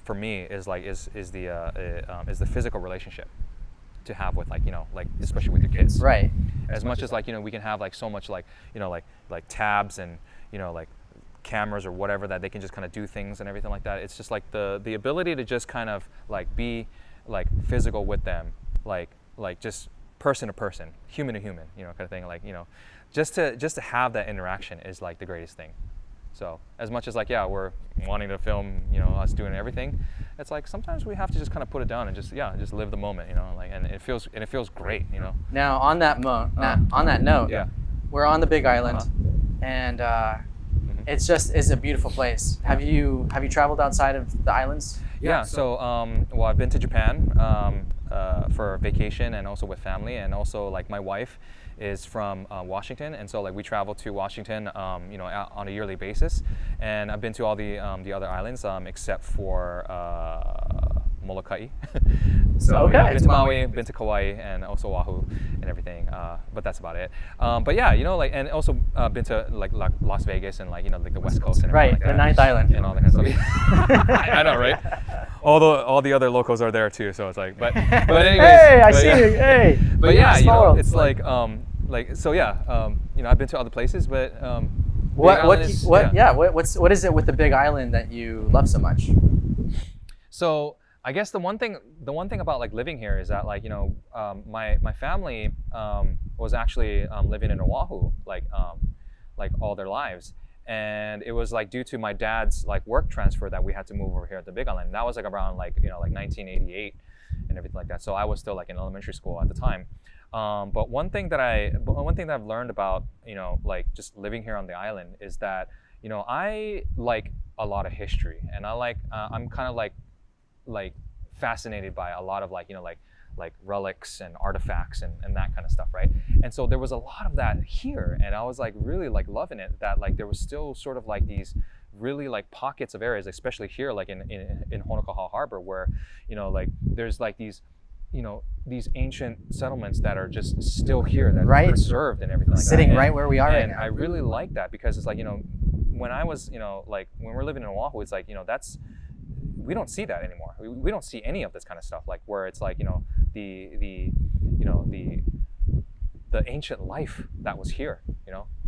for me is the physical relationship to have with like like especially with your kids, right? As much as like we can have like so much like like tabs and like cameras or whatever that they can just kind of do things and everything like that. It's just like the ability to just kind of like be like physical with them, like just person to person, human to human, kind of thing. Like just to have that interaction is like the greatest thing. So as much as like we're wanting to film us doing everything, it's like sometimes we have to just kind of put it down and just live the moment, like, and it feels great, Now on that note, we're on the Big Island, and it's a beautiful place. Have you traveled outside of the islands? Yeah. So well, I've been to Japan for vacation and also with family, and also like my wife is from Washington, and so like we travel to Washington on a yearly basis, and I've been to all the other islands except for Molokai. So okay. I've been to Maui, been to Kauai, and also Oahu and everything, but that's about it. But yeah, like, and also been to like Las Vegas and like like the West Coast and everything like that. The ninth island and all that kind of stuff. I know, right? All the other locals are there too, so it's like, but anyways. Hey, I see you. Hey. But yeah, it's like so yeah, I've been to other places, but what is it with the Big Island that you love so much? So I guess the one thing about like living here is that like my family was actually living in Oahu like all their lives, and it was like due to my dad's like work transfer that we had to move over here at the Big Island. And that was like around like like 1988 and everything like that. So I was still like in elementary school at the time. But one thing that I've learned about like just living here on the island is that I like a lot of history, and I like I'm kind of like fascinated by a lot of like like relics and artifacts and that kind of stuff, right? And so there was a lot of that here, and I was like really like loving it, that like there was still sort of like these really like pockets of areas, especially here like in Honokaha Harbor, where like there's like these these ancient settlements that are just still here, that are preserved and everything like sitting that. right where we are right now. And I really like that, because it's like when I was like when we're living in Oahu, it's like that's, we don't see that anymore. We don't see any of this kind of stuff, like where it's like the ancient life that was here,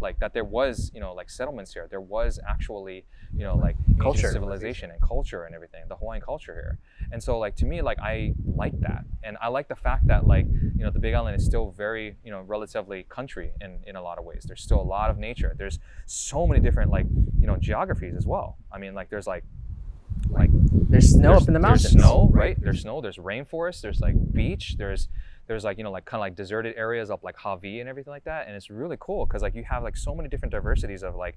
like that there was like settlements here, there was actually like culture, ancient civilization and culture and everything, the Hawaiian culture here. And so like to me, like I like that, and I like the fact that like the Big Island is still very relatively country in a lot of ways. There's still a lot of nature. There's so many different like geographies as well. I mean, like there's snow up in the mountains. There's snow, right? There's snow. There's rainforest. There's like beach. There's like like kind of like deserted areas of like Hawaii and everything like that. And it's really cool because like you have like so many different diversities of like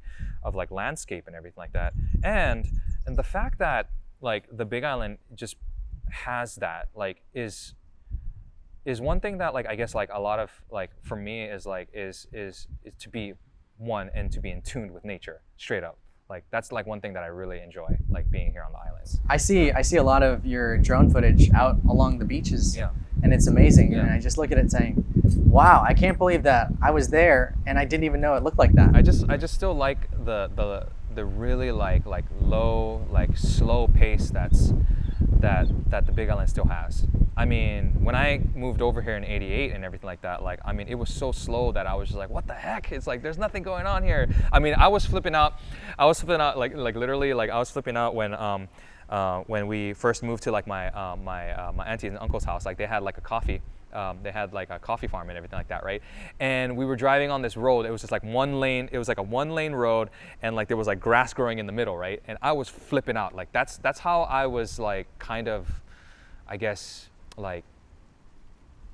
landscape and everything like that. And the fact that like the Big Island just has that like is one thing that like I guess like a lot of like for me is like is to be one and to be in tune with nature straight up. Like that's like one thing that I really enjoy, like being here on the islands. I see a lot of your drone footage out along the beaches, and it's amazing. And I just look at it saying, wow, I can't believe that I was there and I didn't even know it looked like that. I just still like the really like low, like slow pace that the Big Island still has. I mean, when I moved over here in '88 and everything like that, like I mean, it was so slow that I was just like, what the heck? It's like there's nothing going on here. I mean, I was flipping out like literally, like I was flipping out when we first moved to like my auntie and uncle's house. Like they had like a coffee. They had like a coffee farm and everything like that, right? And we were driving on this road. It was just like one lane. It was like a one-lane road, and like there was like grass growing in the middle, right? And I was flipping out. Like that's how I was like kind of, I guess, like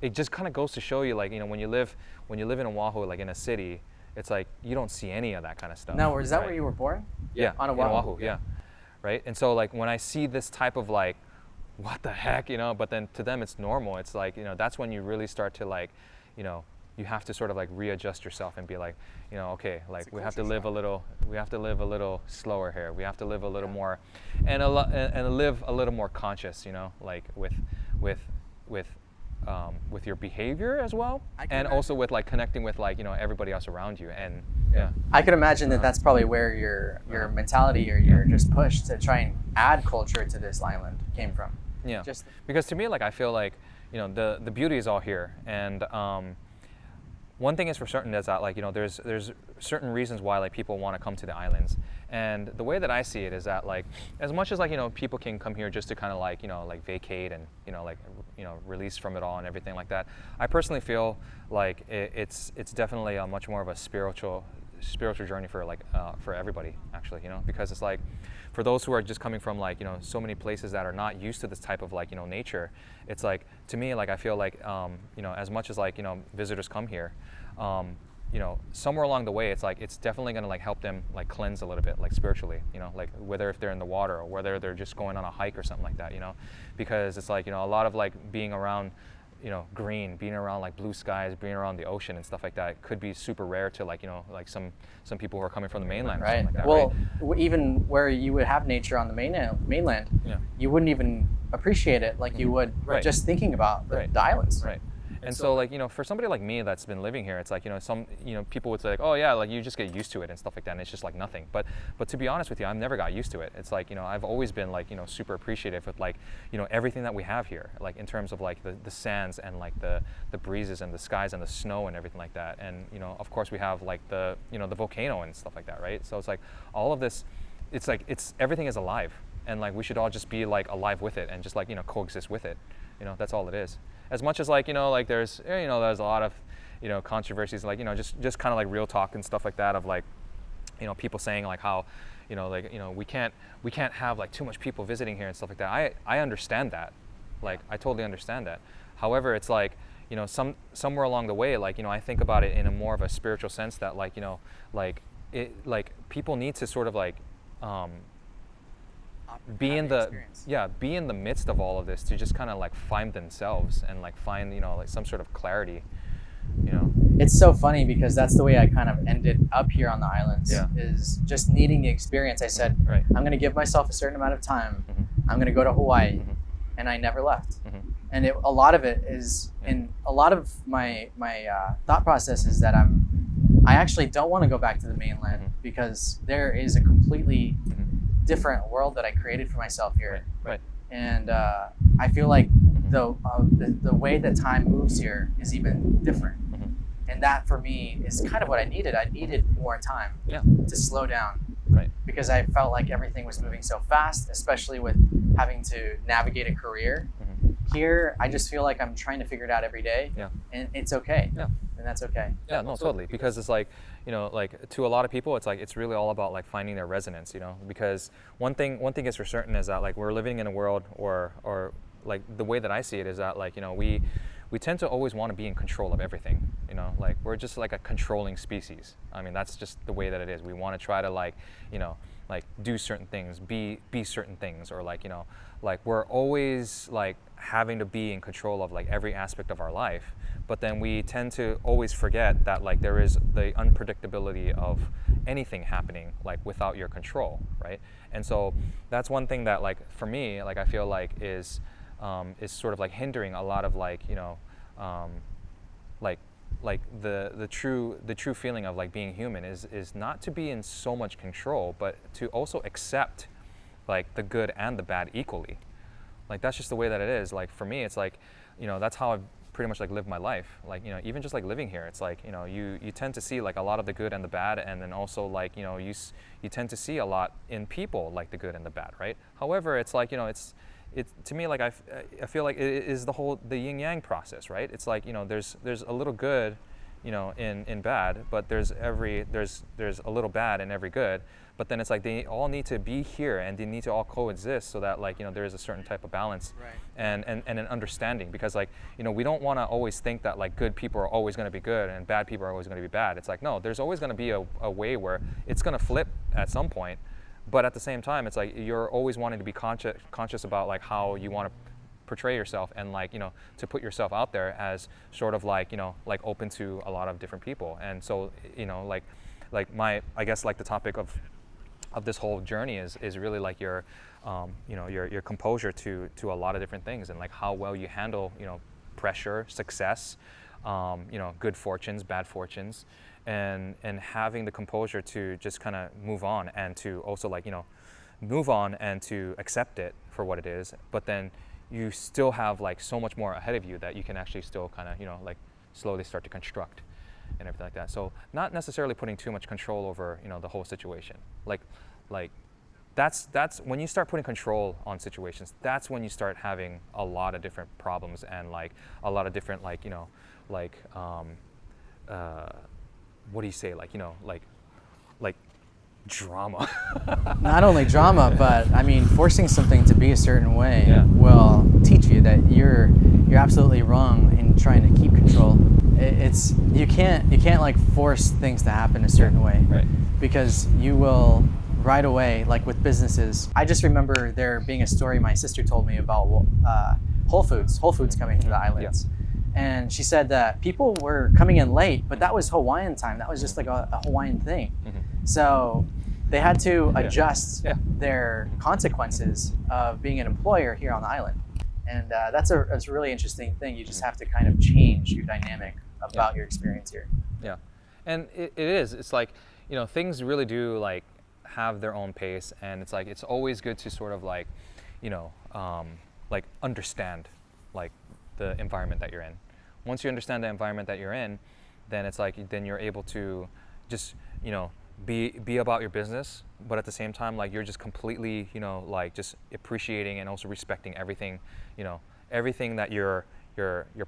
it just kind of goes to show you like when you live in Oahu, like in a city, it's like you don't see any of that kind of stuff. Now, is that where you were born? Yeah, on Oahu. In Oahu, yeah. Right. And so like when I see this type of like, what the heck, but then to them it's normal. It's like that's when you really start to like, you have to sort of like readjust yourself and be like, okay, like we have to live a little slower here. We have to live a little more, and live a little more conscious, like with your behavior as well, and also with like connecting with like everybody else around you. And I could imagine that that's probably where your mentality or your just push to try and add culture to this island came from. Yeah, because to me, like I feel like the beauty is all here, and one thing is for certain is that like there's certain reasons why like people want to come to the islands. And the way that I see it is that like as much as like people can come here just to kind of like like vacate and release from it all and everything like that, I personally feel like it's definitely a much more of a spiritual journey for like for everybody actually, because it's like for those who are just coming from like so many places that are not used to this type of like nature, it's like to me like I feel like as much as like visitors come here, somewhere along the way, it's like it's definitely going to like help them like cleanse a little bit, like spiritually, like whether if they're in the water or whether they're just going on a hike or something like that, because it's like a lot of like being around green, being around like blue skies, being around the ocean and stuff like that could be super rare to like like some people who are coming from the mainland. Right. Like that, well, right? Even where you would have nature on the mainland, you wouldn't even appreciate it like you would just thinking about the islands. Right. And so like for somebody like me that's been living here, it's like some people would say like, oh yeah, like you just get used to it and stuff like that, and it's just like nothing. But to be honest with you, I've never got used to it. It's like I've always been like super appreciative with like everything that we have here, like in terms of like the sands and like the breezes and the skies and the snow and everything like that. And of course we have like the the volcano and stuff like that, right? So it's like all of this, it's like everything is alive, and like we should all just be like alive with it and just like coexist with it. That's all it is. As much as like like there's there's a lot of controversies, like just kind of like real talk and stuff like that of like people saying like how like we can't have like too much people visiting here and stuff like that. I understand that, like I totally understand that. However, it's like somewhere along the way, like I think about it in a more of a spiritual sense that like like it like people need to sort of like be in the the experience. be in the midst of all of this, to just kind of like find themselves and like find, you know, like some sort of clarity, you know. It's so funny because that's the way I kind of ended up here on the islands. Yeah. Is just needing the experience. I said, Right. I'm going to give myself a certain amount of time. Mm-hmm. I'm going to go to Hawaii, Mm-hmm. and I never left. Mm-hmm. And a lot of it is in a lot of my thought process is that I actually don't want to go back to the mainland Mm-hmm. because there is a completely Mm-hmm. different world that I created for myself here. Right. And I feel like the way that time moves here is even different. Mm-hmm. And that for me is kind of what I needed. I needed more time Yeah. to slow down Right. because I felt like everything was moving so fast, especially with having to navigate a career. Mm-hmm. Here, I just feel like I'm trying to figure it out every day, Yeah. and it's okay. Yeah. And that's okay. Yeah, no, totally. Because it's like, you know, like to a lot of people, it's like it's really all about like finding their resonance, you know. Because one thing is for certain is that like we're living in a world, or like the way that I see it is that like, you know, we tend to always want to be in control of everything, you know. Like we're just like a controlling species. I mean, that's just the way that it is. We want to try to like, you know, like do certain things, be certain things, or like, you know, like we're always like having to be in control of like every aspect of our life. But then we tend to always forget that like there is the unpredictability of anything happening like without your control, right? And so that's one thing that like for me, like I feel like is sort of like hindering a lot of like, you know, like the true feeling of like being human is not to be in so much control, but to also accept like the good and the bad equally. Like that's just the way that it is. Like for me, it's like, you know, that's how I've pretty much like lived my life. Like, you know, even just like living here, it's like, you know, you tend to see like a lot of the good and the bad, and then also like, you know, you tend to see a lot in people like the good and the bad, right? However, it's like, you know, it's to me like I feel like it is the yin yang process, right? It's like, you know, there's a little good, you know, in bad, but there's a little bad in every good. But then it's like they all need to be here and they need to all coexist so that like, you know, there is a certain type of balance, Right. and an understanding. Because like, you know, we don't want to always think that like good people are always going to be good and bad people are always going to be bad. It's like, no, there's always going to be a way where it's going to flip at some point. But at the same time, it's like you're always wanting to be conscious about like how you want to portray yourself, and like, you know, to put yourself out there as sort of like, you know, like open to a lot of different people. And so, you know, like my, I guess like the topic of this whole journey is really like your, you know, your composure to a lot of different things, and like how well you handle, you know, pressure, success, you know, good fortunes, bad fortunes, and having the composure to just kind of move on, and to also like, you know, move on and to accept it for what it is. But then you still have like so much more ahead of you that you can actually still kind of, you know, like slowly start to construct and everything like that. So not necessarily putting too much control over, you know, the whole situation. Like that's when you start putting control on situations, that's when you start having a lot of different problems, and like a lot of different like, you know, like what do you say, like, you know, like drama. Not only drama, but I mean, forcing something to be a certain way Yeah. will teach you that you're absolutely wrong in trying to keep control. It's you can't like force things to happen a certain way, Right. because you will right away, like with businesses. I just remember there being a story my sister told me about Whole Foods coming to the islands. And she said that people were coming in late, but that was Hawaiian time. That was just like a Hawaiian thing. Mm-hmm. So they had to adjust Yeah. their consequences of being an employer here on the island. And that's a really interesting thing. You just have to kind of change your dynamic about your experience here. Yeah, and it is. It's like, you know, things really do like have their own pace, and it's like it's always good to sort of like, you know, like understand like the environment that you're in. Once you understand the environment that you're in, then it's like then you're able to just, you know, be about your business, but at the same time like you're just completely, you know, like just appreciating and also respecting everything, you know, everything that you're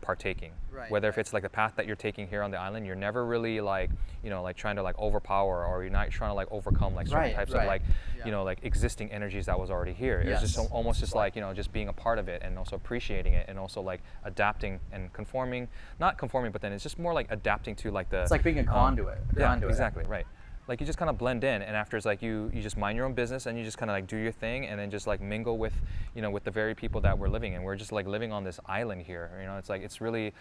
partaking. Right, Whether if right. it's like the path that you're taking here on the island, you're never really like, you know, like trying to like overpower, or you're not trying to like overcome like certain Right, types right. of like, Yeah. you know, like existing energies that was already here. It's just Yes. almost just like, you know, just being a part of it, and also appreciating it, and also like adapting and conforming, not conforming, but then it's just more like adapting to like the. It's like being a conduit. Yeah, exactly, right. like you just kind of blend in, and after it's like you just mind your own business and you just kind of like do your thing, and then just like mingle with, you know, with the very people that we're living in. We're just like living on this island here, you know. It's like it's really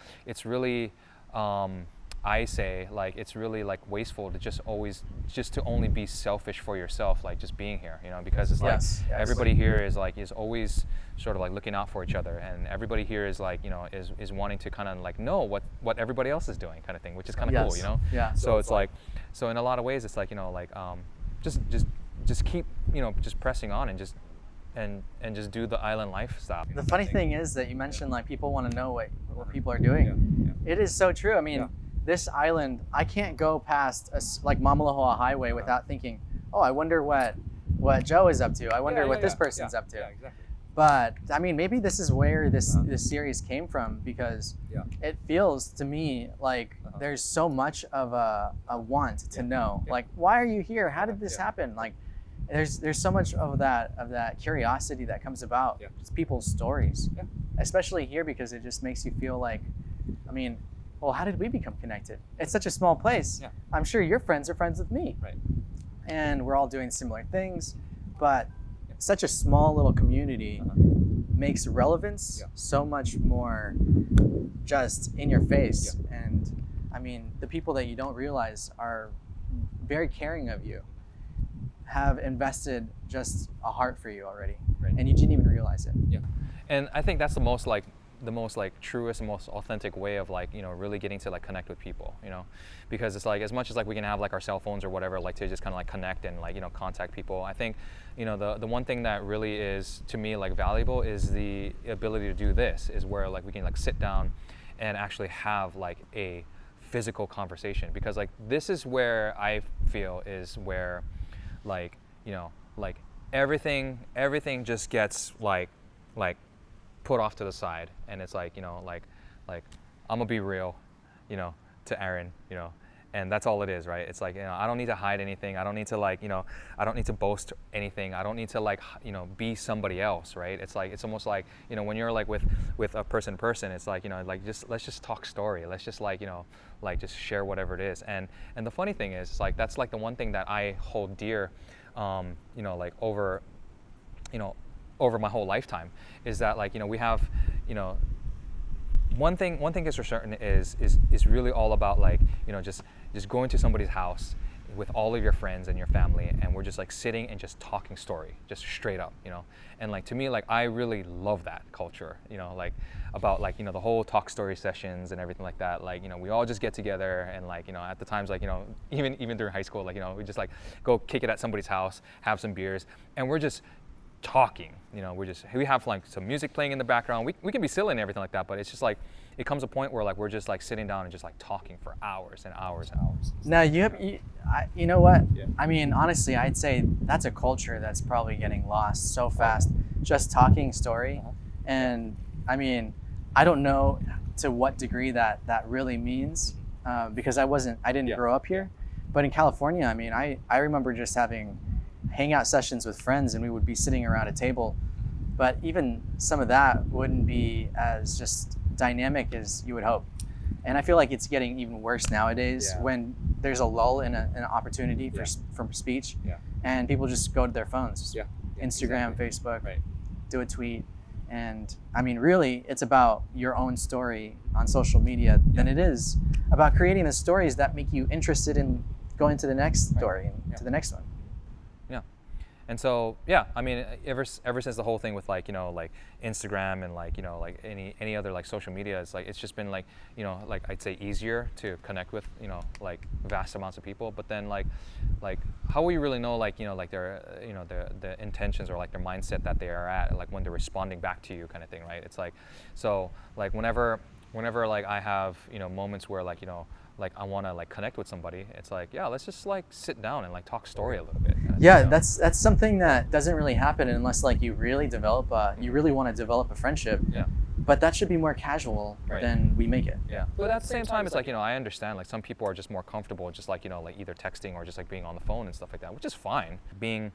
I say like it's really like wasteful to just only be selfish for yourself, like just being here, you know, because it's like everybody here is always sort of like looking out for each other, and everybody here is like, you know, is wanting to kind of like know what everybody else is doing, kind of thing, which is kind of cool, you know. So it's like, so in a lot of ways it's like, you know, like just keep, you know, just pressing on and just do the island lifestyle. The funny thing is that you mentioned like people want to know what people are doing. It is so true. I mean, this island, I can't go past like Mamalahoa Highway without thinking, oh, I wonder what Joe is up to. I wonder what this person's up to. Yeah, exactly. But I mean, maybe this is where this series came from, because it feels to me like there's so much of a want to know. Like, why are you here? How did this happen? Like, there's so much of that curiosity that comes about people's stories, especially here, because it just makes you feel like, I mean, well, how did we become connected? It's such a small place. I'm sure your friends are friends with me. Right. And we're all doing similar things, but such a small little community makes relevance so much more just in your face. And I mean, the people that you don't realize are very caring of you, have invested just a heart for you already. And you didn't even realize it. And I think that's the most truest and most authentic way of like, you know, really getting to like connect with people, you know, because it's like, as much as like we can have like our cell phones or whatever, like to just kind of like connect and like, you know, contact people, I think, you know, the one thing that really is to me like valuable is the ability to do this, is where like we can like sit down and actually have like a physical conversation, because like this is where I feel is where like, you know, like everything just gets like put off to the side, and it's like, you know, like I'm gonna be real, you know, to Aaron, you know, and that's all it is, right? It's like, you know, I don't need to hide anything. I don't need to like, you know, I don't need to boast anything. I don't need to like, you know, be somebody else, right? It's like, it's almost like, you know, when you're like with a person, it's like, you know, like let's just talk story. Let's just like, you know, like just share whatever it is. And the funny thing is, it's like, that's like the one thing that I hold dear, you know, like over my whole lifetime, is that like, you know, we have, you know, one thing is for certain is really all about like, you know, just going to somebody's house with all of your friends and your family, and we're just like sitting and just talking story, just straight up, you know. And like, to me, like, I really love that culture, you know, like about like, you know, the whole talk story sessions and everything like that. Like, you know, we all just get together, and like, you know, at the times, like, you know, even during high school, like, you know, we just like go kick it at somebody's house, have some beers, and we're just talking, you know, we have like some music playing in the background. We can be silly and everything like that, but it's just like, it comes a point where like we're just like sitting down and just like talking for hours and hours and hours. Now you know what? I mean, honestly, I'd say that's a culture that's probably getting lost so fast. Just talking story, and I mean, I don't know to what degree that really means, because I didn't grow up here, but in California, I mean, I remember just having hangout sessions with friends, and we would be sitting around a table, but even some of that wouldn't be as just dynamic as you would hope. And I feel like it's getting even worse nowadays, when there's a lull in an opportunity for speech, and people just go to their phones, Instagram, Facebook, do a tweet. And I mean, really, it's about your own story on social media than it is about creating the stories that make you interested in going to the next story and to the next one. And so, yeah, I mean, ever since the whole thing with like, you know, like Instagram and like, you know, like any other like social media, it's like, it's just been like, you know, like I'd say easier to connect with, you know, like vast amounts of people. But then like how will you really know, like, you know, like their, you know, the intentions or like their mindset that they are at, like when they're responding back to you, kind of thing, right? It's like, so like whenever like I have, you know, moments where like, you know, like I want to like connect with somebody, it's like, yeah, let's just like sit down and like talk story a little bit. Yeah, you know? that's something that doesn't really happen unless like you really want to develop a friendship. Yeah. But that should be more casual than we make it. Yeah. But at the same time, it's like, you know, I understand like some people are just more comfortable just like, you know, like either texting or just like being on the phone and stuff like that, which is fine. Being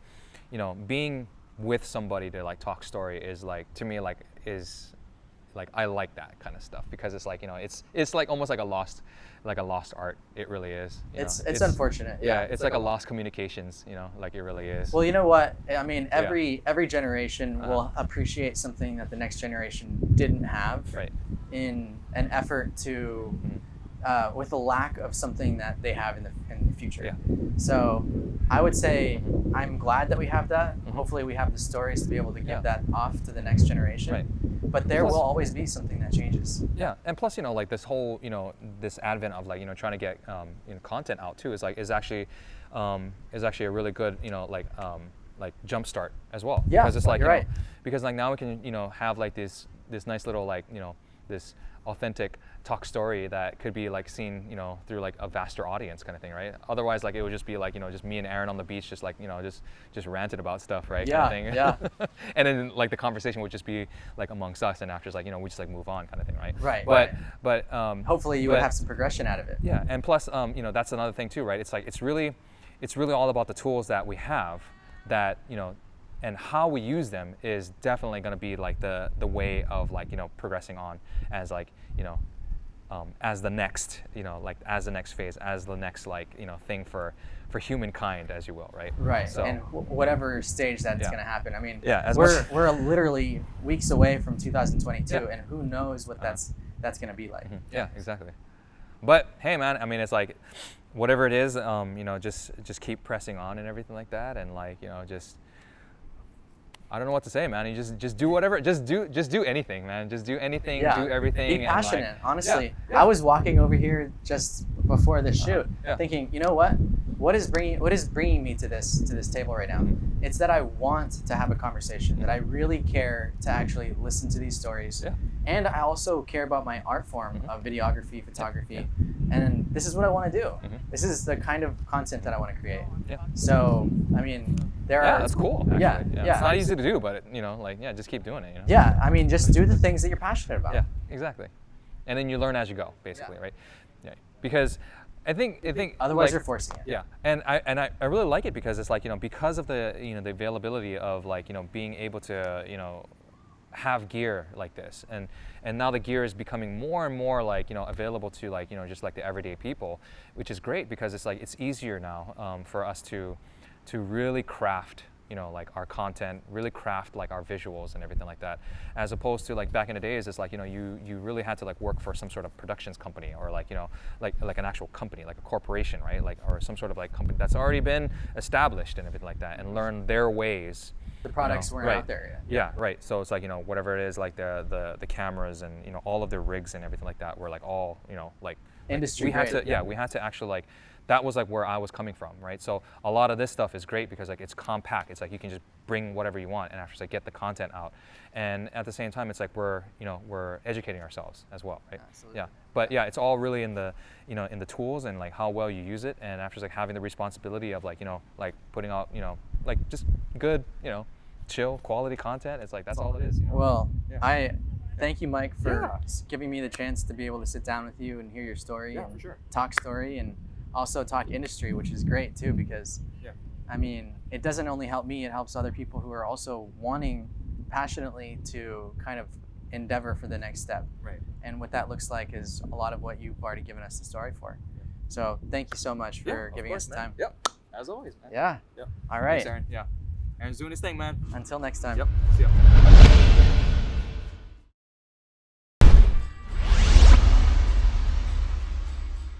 with somebody to like talk story is like, to me, like is like I like that kind of stuff because it's like, you know, it's like almost like a lost art. It really is. It's unfortunate. Yeah, it's like a lost communications, you know, like it really is. Well, you know what? I mean, every generation will appreciate something that the next generation didn't have, right, in an effort to, with a lack of something that they have in the future. Yeah. So I would say I'm glad that we have that. Hopefully we have the stories to be able to give that off to the next generation. Right. But there will always be something that changes. Yeah, and plus, you know, like this whole, you know, this advent of like, you know, trying to get you know, content out too is actually a really good, you know, like jumpstart as well. Yeah, because it's like, you're right. Because like now we can, you know, have like this nice little like, you know, this authentic talk story that could be like seen, you know, through like a vaster audience kind of thing, right? Otherwise, like it would just be like, you know, just me and Aaron on the beach, just like, you know, just ranted about stuff, right? Yeah, kind of thing. yeah. And then like the conversation would just be like amongst us, and after it's like, you know, we just like move on kind of thing, right? Right. But hopefully you would have some progression out of it. Yeah, and plus, you know, that's another thing too, right? It's like it's really all about the tools that we have, that, you know, and how we use them is definitely going to be like the way of like, you know, progressing on as like, you know, as the next, you know, like as the next phase, as the next like, you know, thing for humankind, as you will, right? Right. So, and whatever stage that's going to happen. I mean, we're literally weeks away from 2022, and who knows what that's going to be like. Yeah, exactly. But hey, man, I mean, it's like whatever it is, you know, just keep pressing on and everything like that, and like, you know, just. I don't know what to say, man. You just do whatever. Just do anything, man. Just do anything. Yeah. Do everything. Be passionate. And like, honestly, yeah. I was walking over here just before this shoot, thinking, you know what? What is bringing me to this table right now? It's that I want to have a conversation. That I really care to actually listen to these stories, and I also care about my art form of videography, photography, and this is what I want to do. This is the kind of content that I want to create. Yeah. So I mean, that's cool. Actually. Yeah. It's not easy to do, but you know, like just keep doing it. You know? Yeah, I mean, just do the things that you're passionate about. Yeah, exactly. And then you learn as you go, basically, right? Yeah. Because I think otherwise like, you're forcing it. Yeah. And I really like it because it's like, you know, because of the, you know, the availability of like, you know, being able to, you know, have gear like this, and now the gear is becoming more and more like, you know, available to like, you know, just like the everyday people, which is great because it's like it's easier now for us to really craft, you know, like our content, really craft like our visuals and everything like that, as opposed to like back in the days, it's like, you know, you really had to like work for some sort of productions company, or like, you know, like an actual company, like a corporation, right? Like, or some sort of like company that's already been established and everything like that, and learn their ways. The products weren't out there yet. Yeah, right. So it's like, you know, whatever it is, like the cameras and, you know, all of their rigs and everything like that were like all, you know, like industry. We had to, we had to actually like, that was like where I was coming from, right? So a lot of this stuff is great because like it's compact. It's like you can just bring whatever you want and after like get the content out. And at the same time, it's like we're educating ourselves as well, right? Absolutely. Yeah. But yeah, it's all really in the, you know, in the tools and like how well you use it, and after like having the responsibility of like, you know, like putting out, you know, like just good, you know, chill quality content. It's like that's all it is. You know? Well, I thank you, Mike, for giving me the chance to be able to sit down with you and hear your story and talk story, and also talk industry, which is great too, because I mean, it doesn't only help me, it helps other people who are also wanting passionately to kind of endeavor for the next step. Right. And what that looks like is a lot of what you've already given us the story for. So thank you so much for giving us the time. Yep. As always, man. Yeah. Yep. All right. Thanks, Aaron. Yeah. Aaron's doing his thing, man. Until next time. Yep. See ya.